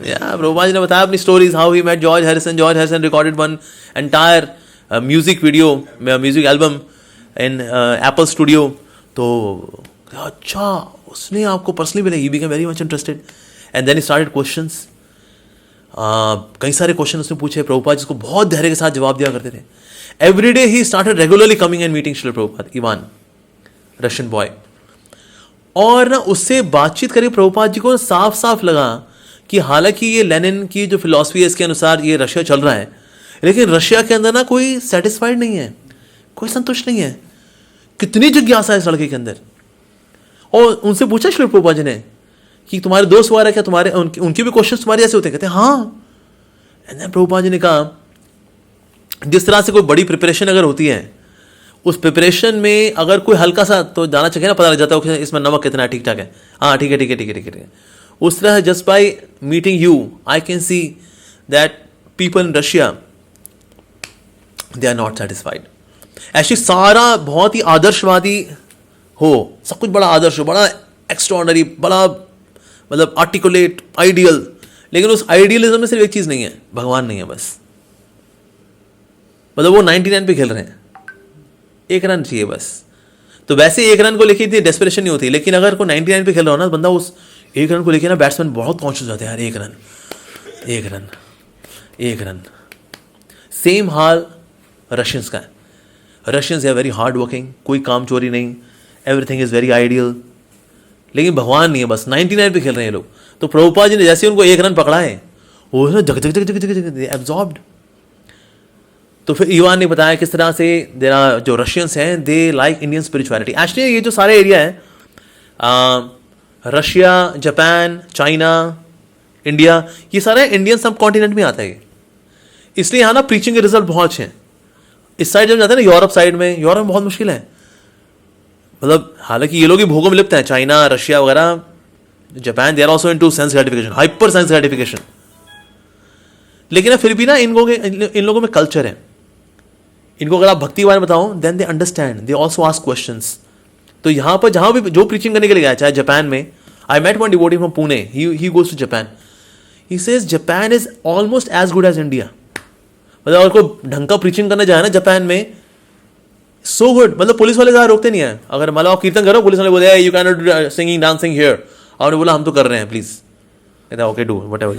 या प्रभुपाद जी ने बताया अपनी stories, how he met George Harrison. George Harrison recorded one entire music video, music album in Apple studio. तो अच्छा, उसने आपको पर्सनली मिला, he became very much interested, and then he started questions. कई सारे क्वेश्चन उसने पूछे, प्रभुपाद जिसको बहुत धैर्य के साथ जवाब दिया करते थे। Every day he started regularly coming and meeting Shri Prabhupada, Ivan Russian boy. और ना उससे बातचीत करके प्रभुपाद जी को साफ साफ लगा कि हालांकि ये लेनिन की जो फिलॉसफी है इसके अनुसार ये रशिया चल रहा है, लेकिन रशिया के अंदर ना कोई सेटिस्फाइड नहीं है, कोई संतुष्ट नहीं है। कितनी जिज्ञासा है इस लड़के के अंदर। और उनसे पूछा श्री प्रभुपाद जी ने कि तुम्हारे दोस्त वगैरह क्या, तुम्हारे उनके भी क्वेश्चन तुम्हारे जैसे होते हैं? कहते हैं हाँ। एंड देन प्रभुपाद जी ने कहा, जिस तरह से कोई बड़ी प्रिपरेशन अगर होती है, उस प्रिपरेशन में अगर कोई हल्का सा तो जाना चाहिए ना, पता लग जाता है इसमें नमक कितना ठीक ठाक है, हाँ ठीक है। उस तरह just by meeting you I can see that people in Russia they are not satisfied. ऐसी सारा बहुत ही आदर्शवादी हो, सब कुछ बड़ा आदर्श हो, बड़ा एक्स्ट्राऑर्डिनरी, बड़ा मतलब आर्टिकुलेट, आइडियल, लेकिन उस आइडियलिज्म में सिर्फ एक चीज नहीं है, भगवान नहीं है बस। मतलब वो 99 पे खेल रहे हैं, 1 रन चाहिए बस। तो वैसे 1 रन को लेके इतनी डेस्परेशन नहीं होती, लेकिन अगर कोई 99 पे खेल रहा हो ना, बंदा उस 1 रन को लेके ना, बैट्समैन बहुत कॉन्शियस होते हैं, यार 1 रन। सेम हाल रशियंस का है। Russians are very hard working, कोई काम चोरी नहीं, एवरीथिंग इज वेरी आइडियल, लेकिन भगवान नहीं है बस, 99 पे खेल रहे हैं ये लोग। तो प्रभुपाद जी ने जैसे उनको 1 रन पकड़ा है, वो जग जग जग जग जग जग एब्जॉर्ब्ड। तो फिर इवान ने बताया किस तरह से देरा जो रशियंस हैं they like Indian spirituality. Actually ये जो सारे एरिया है, रशिया, जापान, चाइना, इंडिया, ये सारे इंडियन सब कॉन्टिनेंट में आता है, इसलिए यहाँ ना प्रीचिंग के रिजल्ट बहुत अच्छे हैं। इस साइड जब जाते हैं ना, यूरोप साइड में, यूरोप में बहुत मुश्किल है। मतलब हालांकि ये लोग ही भोगों में लिप्त हैं, चाइना, रशिया वगैरह, Japan, they are also into sense gratification, hyper sense gratification. लेकिन फिर भी ना इन लोगों में कल्चर है। इनको अगर आप भक्ति के बारे में बताओ, then they understand, they also ask questions. तो यहाँ पर जहाँ भी जो प्रीचिंग करने के लिए गया, चाहे जापान में, I met one devotee from Pune, he goes to Japan, he says Japan is almost as good as India. मतलब अगर कोई ढंग का प्रीचिंग करने जाए ना जापान में, सो गुड, मतलब पुलिस वाले ज़्यादा रोकते नहीं है। अगर मतलब आप कीर्तन करो, पुलिस वाले बोले you can not singing dancing here, आपने बोला हम तो कर रहे हैं प्लीज, कहते हैं ओके डू व्हाटएवर।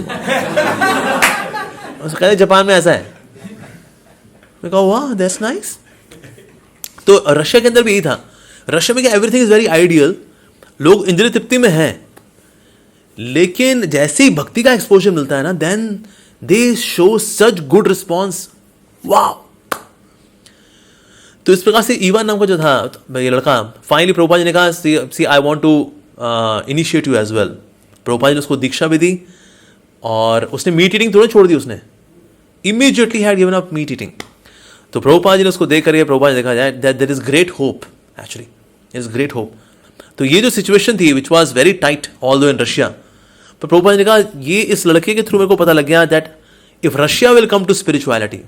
कहते हैं जापान में ऐसा है। मैं कहा वाह दैट्स नाइस। तो रशिया के अंदर भी यही था। रशिया में क्या, एवरीथिंग इज वेरी आइडियल, लोग इंद्रिय तृप्ति में हैं, लेकिन जैसे ही भक्ति का एक्सपोजर मिलता है ना, then they show such good response, वाह। तो इस प्रकार से इवान नाम का जो था ये लड़का, फाइनली प्रभुपाद जी ने कहा see I want to initiate you as well. Prabhupada ji ने उसको दीक्षा भी दी, और उसने मीट ईटिंग थोड़ा छोड़ दी, उसने immediately had given up meat eating. तो प्रभुपाद जी ने उसको देख करके प्रभुपाद ने देखा जाए that there is great hope, actually is great hope. तो ये जो सिचुएशन थी which was very tight although in Russia, तो प्रभुपाद ने कहा ये इस लड़के के थ्रू मेरे को पता लग गया that if Russia will come to spirituality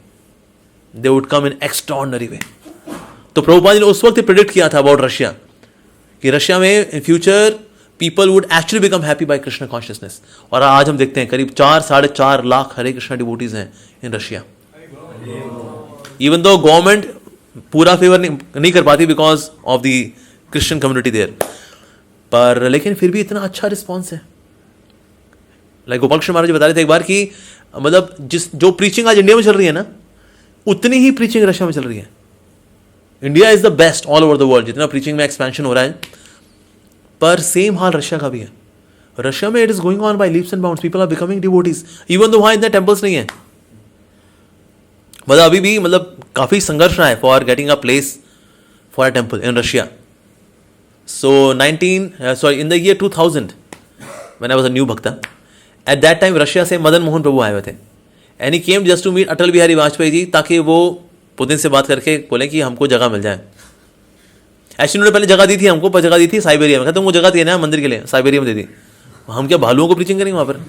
they would come in extraordinary way. तो प्रभुपाद जी ने उस वक्त प्रेडिक्ट किया था अबाउट रशिया कि रशिया में in future people would actually become happy by Krishna consciousness. और आज हम देखते हैं करीब 4-4.5 लाख हरे कृष्णा डिवोटीज हैं in Russia. Even though government पूरा फेवर नहीं कर पाती because of the Christian community there, पर लेकिन फिर भी इतना अच्छा रिस्पॉन्स है। लाइक गोपाल कृष्ण महाराज बता रहे थे एक बार कि मतलब जो प्रीचिंग आज इंडिया में चल रही है ना, उतनी ही प्रीचिंग रशिया में चल रही है। India is the best all over the world, जितना प्रीचिंग में एक्सपेंशन हो रहा है, पर सेम हाल रशिया का भी है। रशिया में it is going on by leaps and bounds, people are becoming devotees even though वहां इतने टेम्पल्स नहीं है। मतलब अभी भी मतलब काफी संघर्ष रहा है for getting a place for a temple in Russia. So in the year 2000 when I was a new bhakta, at that time Russia से मदन मोहन प्रभु आए हुए थे and he came just to meet Atal Bihari Vajpayee ji, ताकि वो पुतिन से बात करके बोले कि हमको जगह मिल जाए। एक्चुअली उन्होंने पहले जगह दी थी हमको, पर जगह दी थी साइबेरिया में। कहते तुमको जगह दी है ना मंदिर के लिए, साइबेरिया में दे दी। हम क्या भालुओं को प्रीचिंग करेंगे वहाँ पर?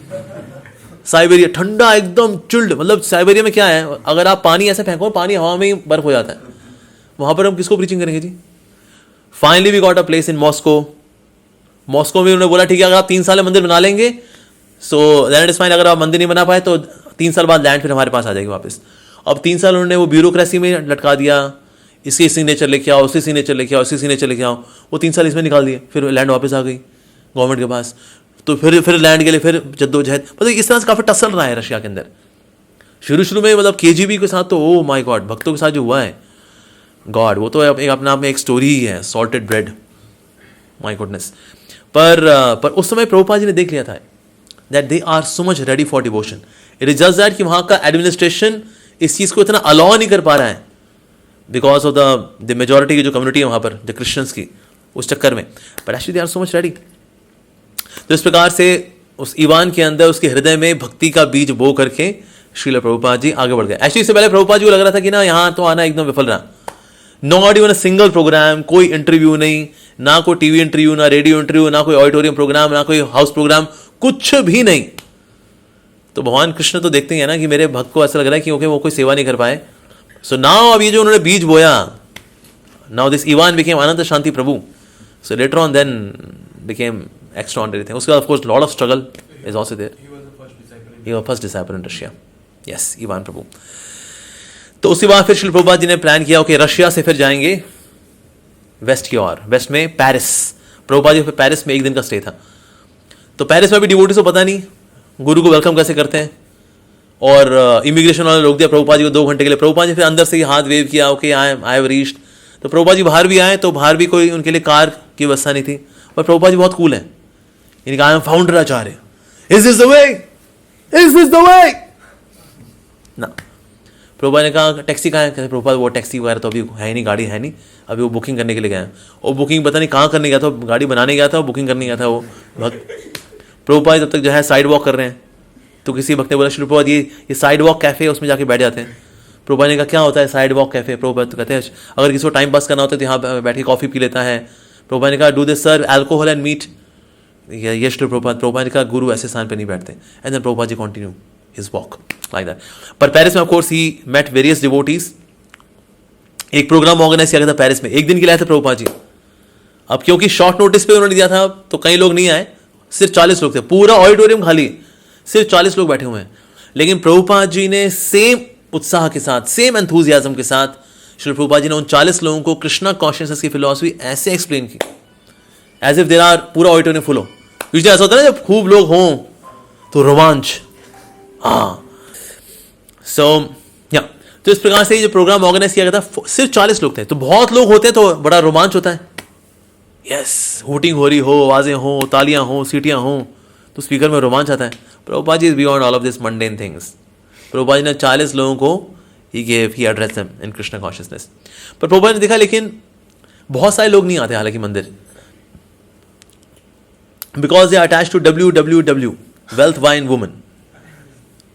साइबेरिया ठंडा एकदम चिल्ड, मतलब साइबेरिया में क्या है, अगर आप पानी ऐसे फेंको पानी हवा में ही बर्फ हो जाता है। वहाँ पर हम किसको प्रीचिंग करेंगे जी? Finally we got a place in Moscow. Moscow में उन्होंने बोला ठीक है अगर आप 3 साल में मंदिर बना लेंगे सो दैट इज फाइन, अगर आप मंदिर नहीं बना पाए तो 3 साल बाद लैंड फिर हमारे पास आ जाएगी वापस। अब 3 साल उन्होंने वो ब्यूरोक्रेसी में लटका दिया, इसके सिग्नेचर लेके आओ, उसके सिग्नेचर लेके आओ, उसके सिग्नेचर लेके आओ, वो 3 साल इसमें निकाल दिए, फिर लैंड वापस आ गई गवर्नमेंट के पास। तो फिर लैंड के लिए फिर जद्दोजहद, मतलब इस तरह से काफ़ी टसल रहा है रशिया के अंदर। शुरू में मतलब केजीबी के साथ तो ओ माय गॉड, भक्तों के साथ जो हुआ है गॉड, वो तो एक अपने आप में एक स्टोरी ही है, सॉल्टेड ब्रेड, माय गुडनेस। पर उस समय प्रभुपाद जी ने देख लिया था that they are so much ready for devotion. It is just that कि वहाँ का एडमिनिस्ट्रेशन इस चीज़ को इतना अलाउ नहीं कर पा रहा है बिकॉज ऑफ द मेजोरिटी की जो कम्युनिटी है वहाँ पर, द क्रिश्चियंस की, उस चक्कर में। But actually they are so much ready. तो इस प्रकार से उस ईवान के अंदर उसके हृदय में भक्ति का बीज बो करके श्रील प्रभुपाद जी आगे बढ़ गए। एक्चुअली इससे पहले प्रभुपाद जी को लग रहा था कि ना यहाँ तो आना एकदम विफल रहा, not even a single programme, कोई इंटरव्यू नहीं, ना कोई टीवी इंटरव्यू, ना रेडियो इंटरव्यू, ना कोई ऑडिटोरियम प्रोग्राम, ना कोई हाउस प्रोग्राम, कुछ भी नहीं। तो भगवान कृष्ण तो देखते हैं ना कि मेरे भक्त को ऐसा लग रहा है कि ओके वो कोई सेवा नहीं कर पाए। सो नाउ अब ये जो उन्होंने बीज बोया, now this Ivan became Ananta Shanti Prabhu. So later on then became extraordinary thing. उसके बाद of course lot of struggle is also there. He was first disciple in Russia. Yes, Ivan Prabhu. तो उसके बाद फिर श्रील प्रभुपाद जी ने प्लान किया ओके रशिया से फिर जाएंगे वेस्ट की ओर, वेस्ट में पेरिस। प्रभुपाद जी फिर पेरिस में 1 दिन का स्टे था। तो पेरिस में भी डिवोटीज को पता नहीं गुरु को वेलकम कैसे करते हैं, और इमिग्रेशन वाले रोक दिया प्रभुपाद जी को 2 घंटे के लिए। प्रभुपाद जी फिर अंदर से ही हाथ वेव किया, ओके आई हैव रीच्ड। तो प्रभुपाद जी बाहर भी आए, तो बाहर भी कोई उनके लिए कार की व्यवस्था नहीं थी, पर प्रभुपाद जी बहुत कूल है, इनका I am founder Acharya, is this the way, is this the way ना। प्रभुपाद ने कहा टैक्सी कहाँ है? कहते प्रभुपाद वो टैक्सी वगैरह तो अभी है नहीं, गाड़ी है नहीं, अभी वो बुकिंग करने के लिए गए हैं। और बुकिंग पता नहीं कहाँ करने गया था, गाड़ी बनाने गया था, वो बुकिंग करने गया था वो भक्त। प्रभुपाद तब तक जो है साइड वॉक कर रहे हैं। तो किसी भक्त ने बोला श्री प्रभुपाद ये साइड वॉक कैफे है, उसमें जाके बैठ जाते हैं। प्रभुपाद ने कहा क्या होता है साइड वॉक कैफे? प्रभुपाद तो कहते हैं अगर किसी को टाइम पास करना होता है तो यहाँ बैठ के कॉफी पी लेता है। प्रभुपाद ने कहा do this sir alcohol and meat. Yes Prabhupada ने कहा गुरु ऐसे स्थान पे नहीं बैठते। And then Prabhupada ji continue his walk like that. पर पेरिस में of course he met various devotees. एक प्रोग्राम ऑर्गेनाइज किया गया था पेरिस में, 1 दिन के लिए आए थे प्रभुपाद जी। अब क्योंकि शॉर्ट नोटिस पे उन्होंने दिया था तो कई लोग नहीं आए, सिर्फ 40 लोग थे, पूरा ऑडिटोरियम खाली, सिर्फ 40 लोग बैठे हुए हैं। लेकिन प्रभुपाद जी ने सेम उत्साह के साथ, सेम एंथुजियाज्म के साथ श्री प्रभुपाद जी ने उन 40 लोगों को कृष्णा कॉन्शियसनेस की फिलॉसफी ऐसे एक्सप्लेन की एज इफ देयर आर पूरा ऑडिटोरियम फुल हो। यूजुअली ऐसा होता है ना जब खूब लोग हों तो रोमांच, हाँ। सो या तो इस प्रकार से जो प्रोग्राम ऑर्गेनाइज किया गया था सिर्फ 40 लोग थे। तो बहुत लोग होते हैं तो बड़ा रोमांच होता है, यस, हुटिंग हो रही हो, आवाजें हो, तालियां हो, सीटियां हो, तो स्पीकर में रोमांच आता है। Prabhupada ji is beyond all of this mundane things. Prabhupada ji ने 40 लोगों को he address them in Krishna consciousness. पर प्रभुपाद ने देखा लेकिन बहुत सारे लोग नहीं आते हालांकि मंदिर, because they are attached to WWW wealth wine woman.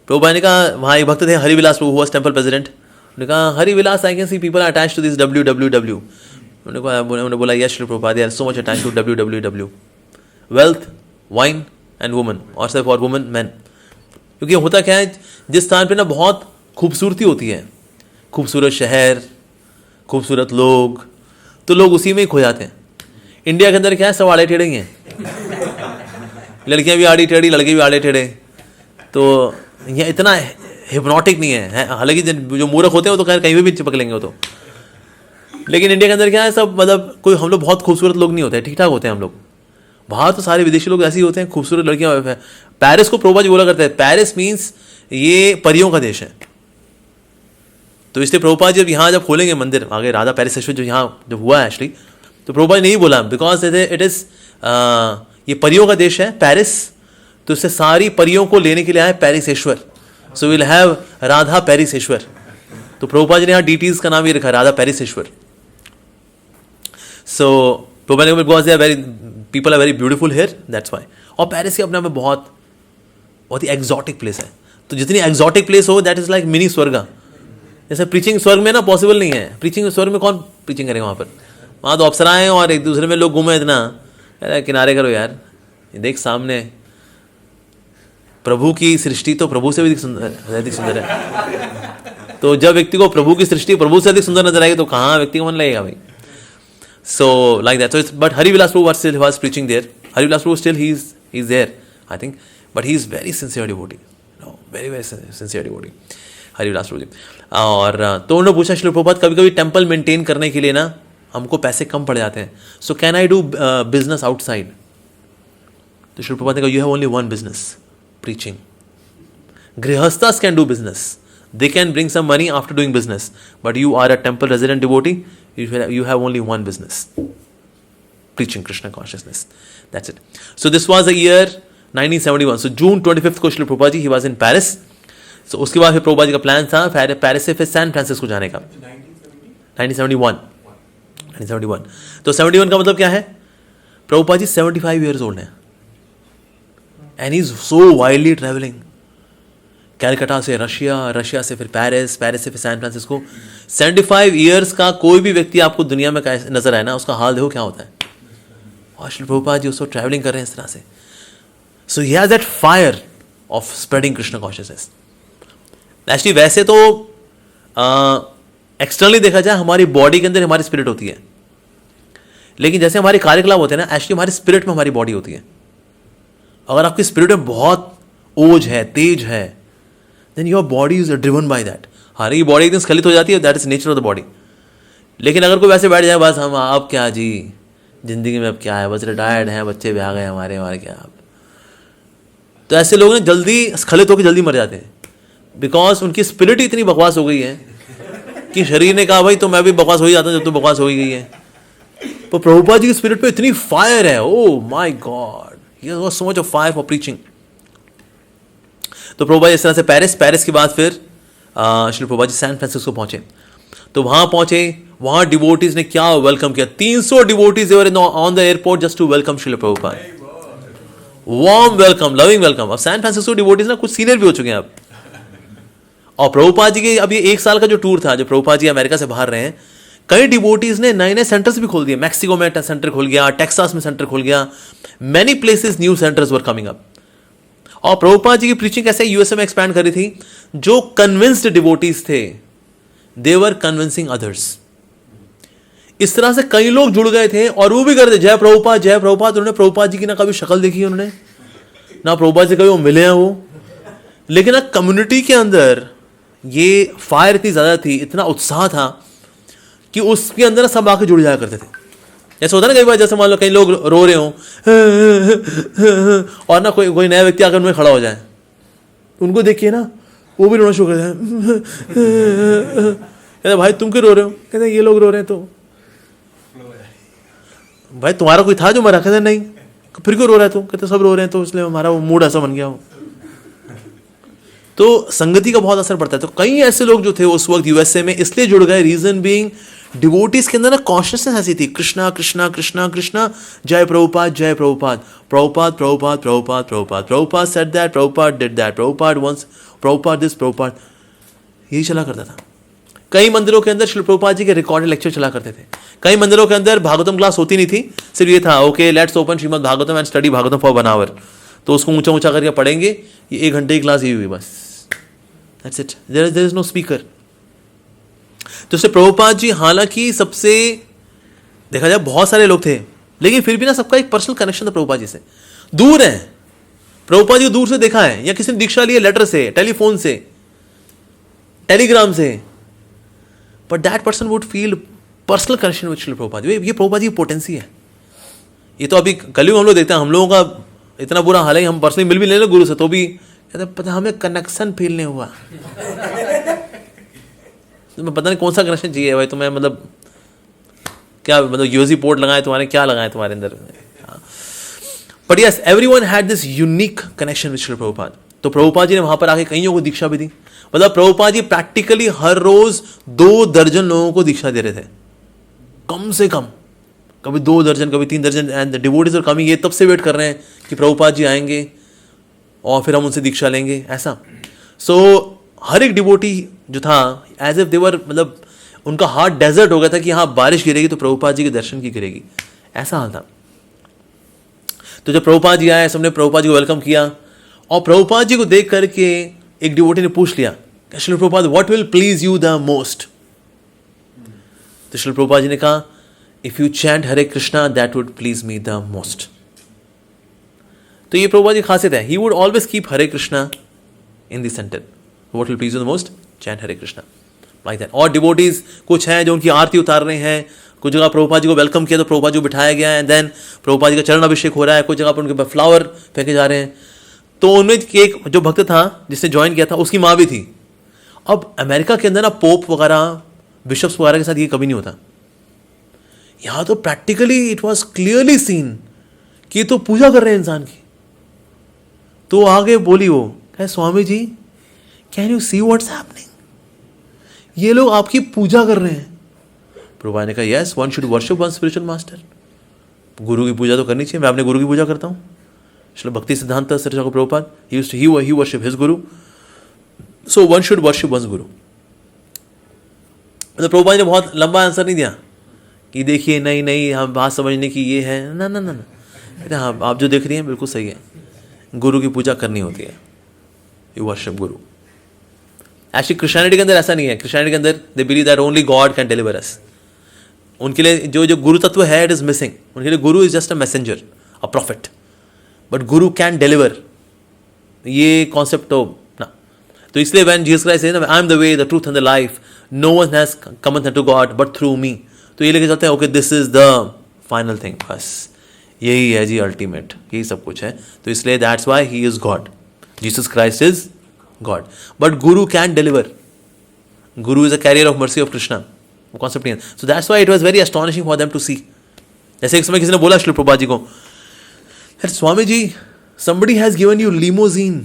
Prabhupada ने कहा वहाँ एक भक्त थे हरिविलास प्रभु, टेम्पल प्रेसिडेंट, उन्होंने कहा Hari Vilas I can see people are attached to this WWW। उन्होंने बोला yes Shri Prabhupada, they are so much attached to WWW, wealth, wine and women, और सिर्फ फॉर वुमन मैन। क्योंकि होता क्या है, जिस स्थान पे ना बहुत खूबसूरती होती है, खूबसूरत शहर, खूबसूरत लोग, तो लोग उसी में ही खो जाते हैं। इंडिया के अंदर क्या है, सब आड़े टेढ़े ही हैं, लड़कियां भी आड़ी टेढ़ी, लड़के भी आड़े टेढ़े, तो यहाँ इतना हिप्नोटिक नहीं है। हालांकि जो मूर्ख होते हैं वो तो खैर कहीं भी चिपक लेंगे वो तो, लेकिन इंडिया के अंदर क्या है, सब मतलब कोई हम लोग बहुत खूबसूरत लोग नहीं होते, ठीक ठाक होते हैं हम लोग। बाहर तो सारे विदेशी लोग ऐसे ही होते हैं, खूबसूरत लड़कियां। पेरिस को प्रभुपाद जी बोला करते हैं, पेरिस मीन्स ये परियों का देश है। तो इसलिए प्रभुपाद जी जब यहाँ जब खोलेंगे मंदिर आगे, राधा पेरिसेश्वर जो यहाँ जब हुआ है एक्चुअली, तो प्रभुपाद जी नहीं बोला बिकॉज इट इज ये परियों का देश है पेरिस, तो इससे सारी परियों को लेने के लिए आए Parisheshwar. So will have Radha Parisheshwar. तो प्रभुपाद जी ने यहाँ डीटीज का नाम ये रखा, Radha Parisheshwar. So Prabhupada ji because they are very people are very beautiful here, that's why. और पेरिस के अपने में बहुत ही एग्जॉटिक प्लेस है। तो जितनी एग्जॉटिक प्लेस हो दैट इज लाइक मिनी स्वर्ग। जैसे प्रीचिंग स्वर्ग में ना पॉसिबल नहीं है, प्रीचिंग स्वर्ग में कौन प्रीचिंग करेगा वहाँ पर? वहाँ तो अप्सराएं और एक दूसरे में लोग घूमे इतना, अरे किनारे करो यार, देख सामने प्रभु की सृष्टि तो प्रभु से भी अधिक सुंदर है। तो जब व्यक्ति को प्रभु की सृष्टि प्रभु से अधिक सुंदर नजर आएगी तो कहाँ व्यक्ति को मन लगेगा भाई? So like that. So it's, but Hari Vilas Prabhu still was preaching there. Hari Vilas Prabhu still he's there, I think, but he's very sincere devotee. No, very sincere devotee. Hari Vilas Prabhu जी। और तो उन्होंने पूछा श्री प्रभुपाद कभी कभी temple maintain करने के लिए ना हमको पैसे कम पड़ जाते हैं, so can I do business outside? तो श्री प्रभुपाद ने कहा you have only one business, preaching. Grihasthas can do business. They can bring some money after doing business. But you are a temple resident devotee, you have only one business. Preaching Krishna consciousness. That's it. So this was the year 1971. So June 25th को श्री प्रभुपाद जी he was in Paris. So उसके बाद फिर प्रभुपाद जी का plan था Paris से फिर San Francisco जाने का। 1971। तो 71 का मतलब क्या है? प्रभुपाद जी 75 years old हैं। And he's so wildly traveling. Calcutta से रशिया से फिर पेरिस से फिर सैन फ्रांसिस्को। 75 years का कोई भी व्यक्ति आपको दुनिया में नजर आए ना, उसका हाल देखो क्या होता है। और श्री प्रभुपाद जी उसको ट्रैवलिंग कर रहे हैं इस तरह से। So he has that fire of spreading Krishna consciousness. Actually वैसे तो एक्सटर्नली देखा जाए हमारी बॉडी के अंदर हमारी स्पिरिट होती है, लेकिन जैसे हमारे कार्यकलाप होते हैं ना, एक्चुअली हमारी स्पिरिट में हमारी बॉडी होती है। अगर आपकी स्पिरिट में बहुत ओज है, तेज है, then your body is driven by that. हालांकि बॉडी एकदम स्खलित हो जाती है, that is nature of the body. लेकिन अगर कोई वैसे बैठ जाए बस हम अब क्या जी जिंदगी में अब क्या है, बस रिटायर्ड हैं, बच्चे भी आ गए हमारे क्या अब, तो ऐसे लोग ना जल्दी स्खलित होकर जल्दी मर जाते हैं, बिकॉज उनकी स्पिरिट इतनी बकवास हो गई है कि शरीर ने कहा भाई तो मैं भी बकवास हो ही जाता हूँ जब तो बकवास हो ही गई है। तो प्रभुपाद जी की स्पिरिट पे इतनी फायर है, oh my God, he was so much of fire for preaching. तो प्रभुपाद इस तरह से पेरिस के बाद फिर श्री प्रभुपाद जी सैन फ्रांसिस्को पहुंचे। तो वहां डिवोटीज ने क्या वेलकम किया। 300 devotees on the airport just to welcome Shri Prabhupada. Warm welcome, loving welcome. अब सैन फ्रांसिस्को डिवोटीज ना कुछ सीनियर भी हो चुके हैं अब। और प्रभुपाद जी के अब ये 1 साल का जो टूर था, जो प्रभुपाद जी अमेरिका से बाहर रहे हैं, कई डिवोटीज ने नए सेंटर्स भी खोल दिए। मैक्सिको में सेंटर खोल गया, टेक्सास में सेंटर खोल गया, many places new centres were coming up. और प्रभुपाद जी की प्रीचिंग कैसे यूएसए में एक्सपैंड करी थी, जो कन्विंस्ड डिवोटीज थे दे वर कन्विंसिंग अदर्स। इस तरह से कई लोग जुड़ गए थे और वो भी करते जय प्रभुपाद जय प्रभुपाद। उन्होंने प्रभुपाद जी की ना कभी शक्ल देखी है उन्होंने, ना प्रभुपाद से कभी वो मिले हैं वो, लेकिन ना कम्युनिटी के अंदर ये फायर इतनी ज्यादा थी, इतना उत्साह था कि उसके अंदर सब आके जुड़ जाया करते थे। ऐसा होता है ना कई बार, जैसे मान लो कई लोग रो रहे हो और ना कोई नया व्यक्ति आकर उनमें खड़ा हो जाए, उनको देखिए ना वो भी रोना शुरू कर जाए। कहते भाई तुम क्यों रो रहे हो? कहते ये लोग रो रहे हैं। तो भाई तुम्हारा कोई था जो मरा? कहते नहीं। फिर क्यों रो रहा है तू? कहते सब रो रहे हैं तो इसलिए हमारा वो मूड ऐसा बन गया हो। तो संगति का बहुत असर पड़ता है। तो कई ऐसे लोग जो थे उस वक्त यूएसए में इसलिए जुड़ गए, रीजन बीइंग डिवोटीज के अंदर ना कॉन्शियसनेस ऐसी थी, कृष्णा कृष्णा कृष्णा कृष्णा, जय प्रभुपाद जय Prabhupada, Prabhupada Prabhupada Prabhupada Prabhupada, Prabhupada said that, Prabhupada did that, Prabhupada once, Prabhupada this, Prabhupada, यही चला करता था। कई मंदिरों के अंदर श्रील प्रभुपाद जी के रिकॉर्डेड लेक्चर चला करते थे। कई मंदिरों के अंदर भागवतम क्लास होती नहीं थी, सिर्फ ये था okay let's open Shrimad Bhagavatam and study Bhagavatam for 1 hour, तो उसको ऊंचा ऊंचा करके पढ़ेंगे, ये 1 घंटे की क्लास ये हुई बस, that's it, there is no speaker. तो इससे प्रभुपाद जी हालांकि सबसे देखा जाए बहुत सारे लोग थे, लेकिन फिर भी ना सबका एक पर्सनल कनेक्शन था प्रभुपाद जी से। दूर है, प्रभुपाद जी को दूर से देखा है, या किसी ने दीक्षा ली है लेटर से, टेलीफोन से, टेलीग्राम से, but that person would feel personal connection with Srila Prabhupada. ये प्रभुपाद जी की पोटेंसी है। ये तो अभी कलयुग हम लोग देखते हैं, हम लोगों का इतना बुरा हाल है, हम पर्सनली मिल भी लेना गुरु से तो भी कहते पता हमें कनेक्शन फील नहीं हुआ। तो मैं पता नहीं कौन सा कनेक्शन चाहिए भाई तुम्हें, मतलब क्या, मतलब यूएसबी पोर्ट लगाए तुम्हारे, क्या लगाए तुम्हारे अंदर। But yes, everyone had this unique connection with Srila Prabhupada. तो प्रभुपाद जी ने वहां पर आके कईयों को दीक्षा भी दी। मतलब प्रभुपाद जी प्रैक्टिकली हर रोज 2 दर्जन लोगों को दीक्षा दे रहे थे, कम से कम, कभी 2 दर्जन, कभी 3 दर्जन। एंड डिवोटीज और कमी ये तब से वेट कर रहे हैं कि प्रभुपाद जी आएंगे और फिर हम उनसे दीक्षा लेंगे, ऐसा। सो हर एक डिवोटी जो था एज इफ देवर, मतलब उनका हार्ट डेजर्ट हो गया था कि हाँ बारिश गिरेगी तो प्रभुपाद जी के दर्शन की गिरेगी, ऐसा हाल था। तो जब प्रभुपाद जी आए, सबने प्रभुपाद जी को वेलकम किया, और प्रभुपाद जी को देख करके एक डिवोटी ने पूछ लिया, Srila Prabhupada what will please you the most? तो श्रील प्रभुपाद जी ने कहा, if you chant Hare Krishna that would please me the most. तो ये प्रभुपाद जी की खासियत है, he would always keep Hare Krishna in the centre. What will please you the most? Chant Hare Krishna, like that. और devotees कुछ हैं जो उनकी आरती उतार रहे हैं, कुछ जगह प्रभुपाद जी को वेलकम किया तो प्रभुपाद जी को बिठाया गया है, एंड देन प्रभुपाद जी का चरण अभिषेक हो रहा है, कुछ जगह पर उनके पर फ्लावर फेंके जा रहे हैं। तो उनमें एक जो भक्त था जिसने ज्वाइन किया था, उसकी माँ भी थी। अब अमेरिका के अंदर ना पोप वगैरह, बिशप्स वगैरह के साथ ये कभी नहीं होता। यहां तो practically it was clearly seen कि ये तो पूजा कर रहे हैं इंसान की। तो आगे बोली वो, कहे Swami ji can you see what's happening, ये लोग आपकी पूजा कर रहे हैं। प्रभुपाद ने कहा yes, one should worship one spiritual master. गुरु की पूजा तो करनी चाहिए, मैं अपने गुरु की पूजा करता हूँ। Srila Bhaktisiddhanta Sarasvati Thakur Prabhupada, he worship his Guru, so one should worship one गुरु। तो प्रभुपाद ने बहुत लंबा आंसर नहीं दिया कि देखिए नहीं नहीं हम बात समझने की ये है, ना ना ना ना, हाँ आप जो देख रही हैं बिल्कुल सही है, गुरु की पूजा करनी होती है, you worship guru. Actually Christianity के अंदर ऐसा नहीं है। क्रिश्चियनिटी के अंदर they believe that only God can deliver us. उनके लिए जो गुरु तत्व है इट इज मिसिंग। उनके लिए guru is just a messenger, a prophet, but guru can deliver, ये कॉन्सेप्ट तो ना। तो इसलिए when Jesus Christ said I am the way the truth and the life, no one has coming to God but through me, तो ये लेके चलते हैं okay this is the final thing, बस यही है जी अल्टीमेट, यही सब कुछ है। तो इसलिए that's why he is God, Jesus Christ is God, but guru can deliver. Guru is a carrier of mercy of Krishna, वो कॉन्सेप्ट नहीं है। So that's why it was very astonishing for them to see. जैसे एक समय किसी ने बोला श्रील प्रभुपाद जी को, Swami ji somebody has given you limousine,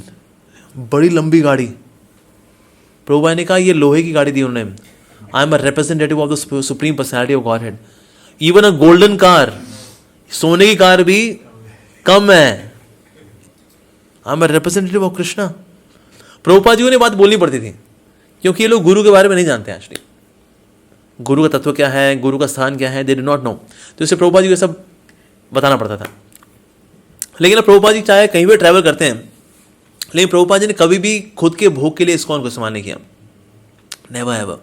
बड़ी लंबी गाड़ी। प्रभुपाद ने कहा ये लोहे की गाड़ी दी उन्होंने, I am a representative of the supreme personality of Godhead. Even a golden car, सोने की कार भी कम है, I am a representative of Krishna. Prabhupada ji को बात बोलनी पड़ती थी क्योंकि ये लोग गुरु के बारे में नहीं जानते हैं। एक्चुअली गुरु का तत्व क्या है, गुरु का स्थान क्या है, दे डू नॉट नो। तो इससे प्रभुपाद जी को सब बताना पड़ता था। लेकिन अब प्रभुपाद जी चाहे कहीं भी ट्रैवल करते हैं, लेकिन प्रभुपाद जी ने कभी भी खुद के भोग के लिए इस्कॉन को इस्तेमाल नहीं किया, नेवर एवर।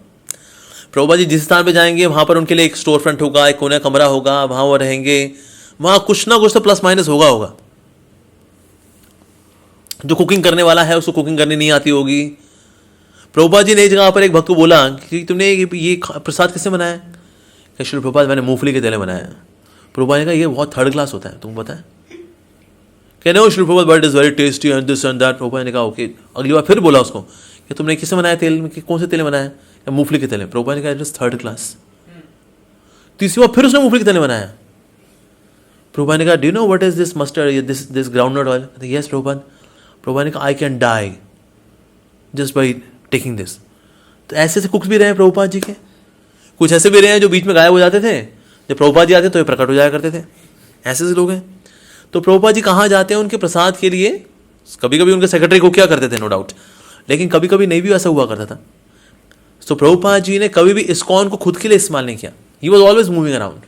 प्रभुपाद जी जिस स्थान पे जाएंगे वहां पर उनके लिए एक स्टोर फ्रंट होगा, एक कोने कमरा होगा, वहां वो रहेंगे, वहां कुछ ना कुछ तो प्लस माइनस होगा। जो कुकिंग करने वाला है उसको कुकिंग करनी नहीं आती होगी। प्रभुपाद जी ने एक जगह पर एक भक्त को बोला कि तुमने ये प्रसाद किससे बनाया? श्री प्रभुपाद मैंने मूंगफली के तेल बनाया। प्रभुपाद ने कहा ये बहुत थर्ड क्लास होता है, तुम पता है? कहने हो Shri Prabhupada but is very tasty and this and that. Prabhupada ने कहा ओके। अगली बार फिर बोला उसको कि तुमने किससे बनाया तेल में, कौन से तेल में बनाया? मूंगफली के तेल में। प्रभुपाद ने कहा इट इज थर्ड क्लास। तीसरी बार फिर उसने मूंगफली के तेल में बनाया। प्रभुपाद ने कहा do you know what is this mustard, this groundnut oil? Yes Prabhupada. Prabhupada ने कहा I can die just by taking this. तो ऐसे से कुक्स भी रहे हैं प्रभुपाद जी के। कुछ ऐसे भी रहे हैं जो बीच में गायब हो जाते थे, जब प्रभुपाद जी आते तो ये प्रकट हो जाया करते थे। ऐसे से लोग हैं। तो प्रभुपाद जी कहाँ जाते हैं उनके प्रसाद के लिए? कभी कभी उनके सेक्रेटरी को क्या करते थे नो डाउट, लेकिन कभी कभी नहीं भी ऐसा हुआ करता था। सो प्रभुपाद जी ने कभी भी इस्कॉन को खुद के लिए इस्तेमाल नहीं किया. He was always moving around.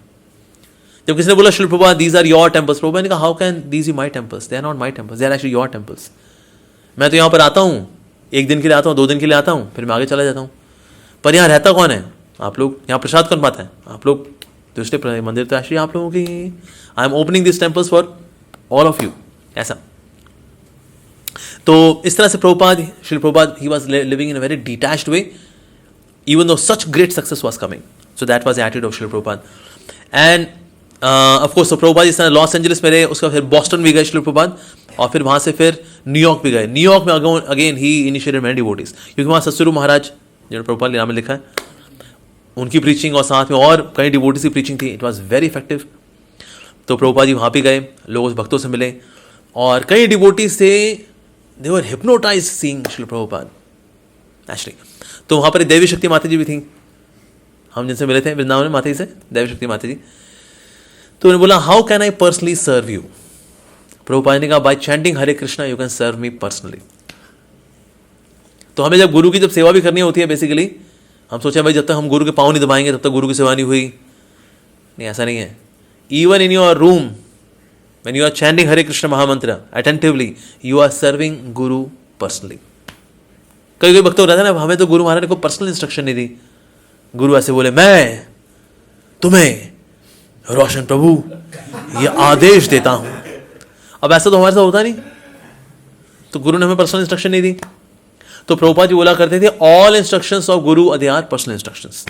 जब किसी ने बोला Srila Prabhupada these are your temples, Prabhupada ने कहा how can these be my temples, they are not my temples, they are actually your temples. मैं तो यहाँ पर आता हूँ, 1 दिन के लिए आता हूँ, 2 दिन के लिए आता हूँ, फिर मैं आगे चला जाता हूँ. पर यहाँ रहता कौन है? आप लोग. यहाँ प्रसाद कौन पाता है? आप लोग. दूसरे मंदिर तो एक्चुअली आप लोगों की. I am opening this temples for all of you. ऐसा. तो इस तरह से Prabhupada, Shri Prabhupada, he was living in a very detached way, even though such great success was coming. So that was the attitude of Srila Prabhupada. And of course, so Prabhupada इस तरह Los Angeles में रहे, उसका फिर बॉस्टन भी गए श्रील प्रभुपाद, और फिर वहाँ से फिर न्यूयॉर्क भी गए. न्यूयॉर्क में अगेन ही इनिशिएटेड मैनी डिवोटीज, क्योंकि वहाँ सतस्वरूप महाराज, जो प्रभुपाद लीला में लिखा है, उनकी प्रीचिंग और साथ में और कई डिवोटीज की प्रीचिंग थी. It was very effective. तो प्रभुपाद जी वहाँ भी गए, लोगों से, भक्तों से मिले, और कई डिवोटीज से they were hypnotise seeing Srila Prabhupada actually. तो वहाँ पर देवी शक्ति माता जी भी थी, हम जिनसे मिले थे वृंदावन में, माता जी से, देवी शक्ति माता जी. तो उन्होंने बोला how can I personally serve you. Prabhupada ने कहा by chanting Hare Krishna you can serve me personally. तो हमें जब गुरु की जब सेवा भी करनी होती है, बेसिकली हम सोचे भाई जब तक हम गुरु के पाँव नहीं दबाएंगे तब तक गुरु की सेवा नहीं हुई. नहीं, ऐसा नहीं है. Even in your room when you are chanting Hare Krishna mahamantra attentively, you are serving guru personally. कई कई भक्तों रहता है ना, हमें तो गुरु महाराज ने कोई पर्सनल इंस्ट्रक्शन नहीं दी. गुरु ऐसे बोले मैं तुम्हें रोशन प्रभु ये आदेश देता हूं. अब ऐसा तो हमारे साथ होता नहीं. तो गुरु ने हमें पर्सनल इंस्ट्रक्शन नहीं दी. तो प्रभुपाद जी बोला करते थे all instructions of Guru they are personal instructions.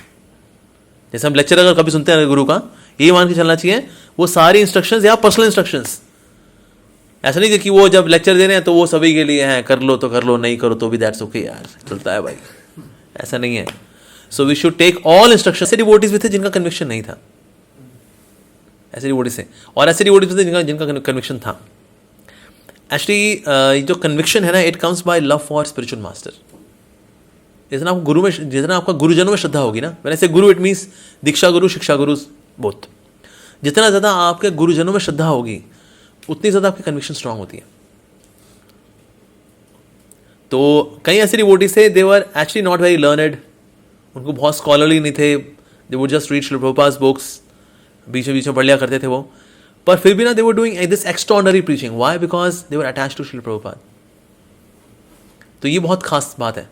जैसे हम लेक्चर अगर कभी सुनते हैं गुरु का, ये मान के चलना चाहिए वो सारी इंस्ट्रक्शंस या पर्सनल इंस्ट्रक्शंस. ऐसा नहीं कि वो जब लेक्चर दे रहे हैं तो वो सभी के लिए हैं, कर लो तो कर लो, नहीं करो तो भी दैट्स ओके यार, चलता है भाई. ऐसा नहीं है. So we should take all instruction. ऐसे डिवोटीज भी थे जिनका कन्विक्शन नहीं था, ऐसे डिवोटीज थे, और ऐसे डिवोटीज भी थे जिनका कन्विक्शन था. एक्चुअली जो कन्विक्शन है ना, it comes by love for spiritual master. जितना आपको गुरु में, जितना आपका गुरुजनों में श्रद्धा होगी ना, वैसे गुरु इट मीन्स दीक्षा गुरु, शिक्षा गुरु बोथ. जितना ज़्यादा आपके गुरुजनों में श्रद्धा होगी उतनी ज़्यादा आपकी कन्विक्शन स्ट्रांग होती है. तो कई ऐसे डिवोटीज थे, they were actually not very learned, उनको बहुत स्कॉलरली नहीं थे, they would just read Srila Prabhupada's books, बीच में पढ़ लिया करते थे वो, पर फिर भी ना they were doing this extraordinary preaching. Why? Because they were attached to Srila Prabhupada. तो ये बहुत खास बात है.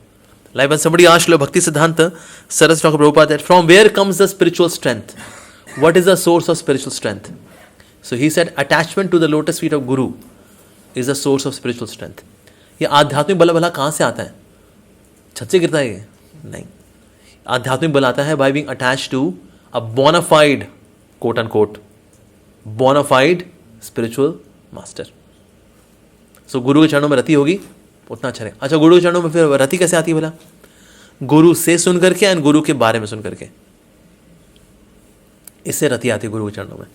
Like when somebody asked Srila Bhaktisiddhanta Sarasvati Thakur Prabhupada that from where comes the spiritual strength, what is the source of spiritual strength? So he said attachment to the lotus feet of Guru is the source of spiritual strength. ये आध्यात्मिक बल भला कहाँ से आता है? छत से गिरता है ये? नहीं. आध्यात्मिक बल आता है by being attached to a bona fide, quote unquote, bona fide spiritual master. So गुरु के चरणों में रति होगी उतना अच्छा रहेगा. अच्छा, गुरु के चरणों में फिर रति कैसे आती है भला? गुरु से सुन करके एंड गुरु के बारे में सुन करके, इससे रति आती है गुरु के चरणों में.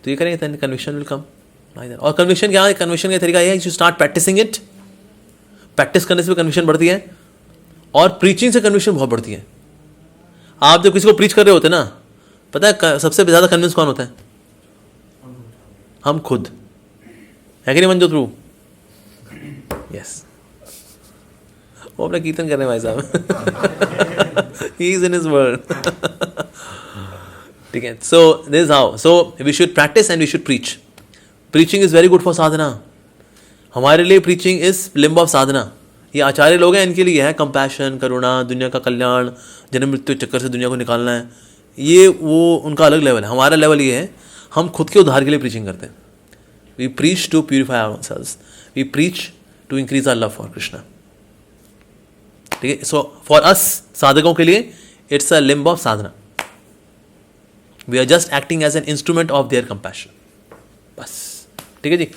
तो ये करेंगे तो कन्विक्शन विल कम. और कन्विक्शन क्या है? कन्विक्शन का तरीका ये है, you start practicing it. Practice करने से भी कन्विक्शन बढ़ती है, और प्रीचिंग से कन्विक्शन बहुत बढ़ती है. आप जब किसी को प्रीच कर रहे होते ना, पता है सबसे ज़्यादा कन्विंस कौन होता है? हम खुद. है कि नहीं मंजो थ्रू? यस. वो अपना कीर्तन कर रहे हैं भाई साहब. He is in his world. ठीक है. So this is how. So we should practice and we should preach. Preaching is very good for sadhana. हमारे लिए preaching is limb of sadhana. ये आचार्य लोग हैं, इनके लिए है कंपैशन, करुणा, दुनिया का कल्याण, जन्म मृत्यु चक्कर से दुनिया को निकालना है. ये वो उनका अलग लेवल है. हमारा लेवल ये है, हम खुद के उद्धार के लिए प्रीचिंग करते हैं. We preach to purify ourselves. We preach to increase our love for Krishna. ठीक है. सो फॉर अस साधकों के लिए it's a limb of sadhana. We are just acting as an instrument of their compassion. बस. ठीक है जी.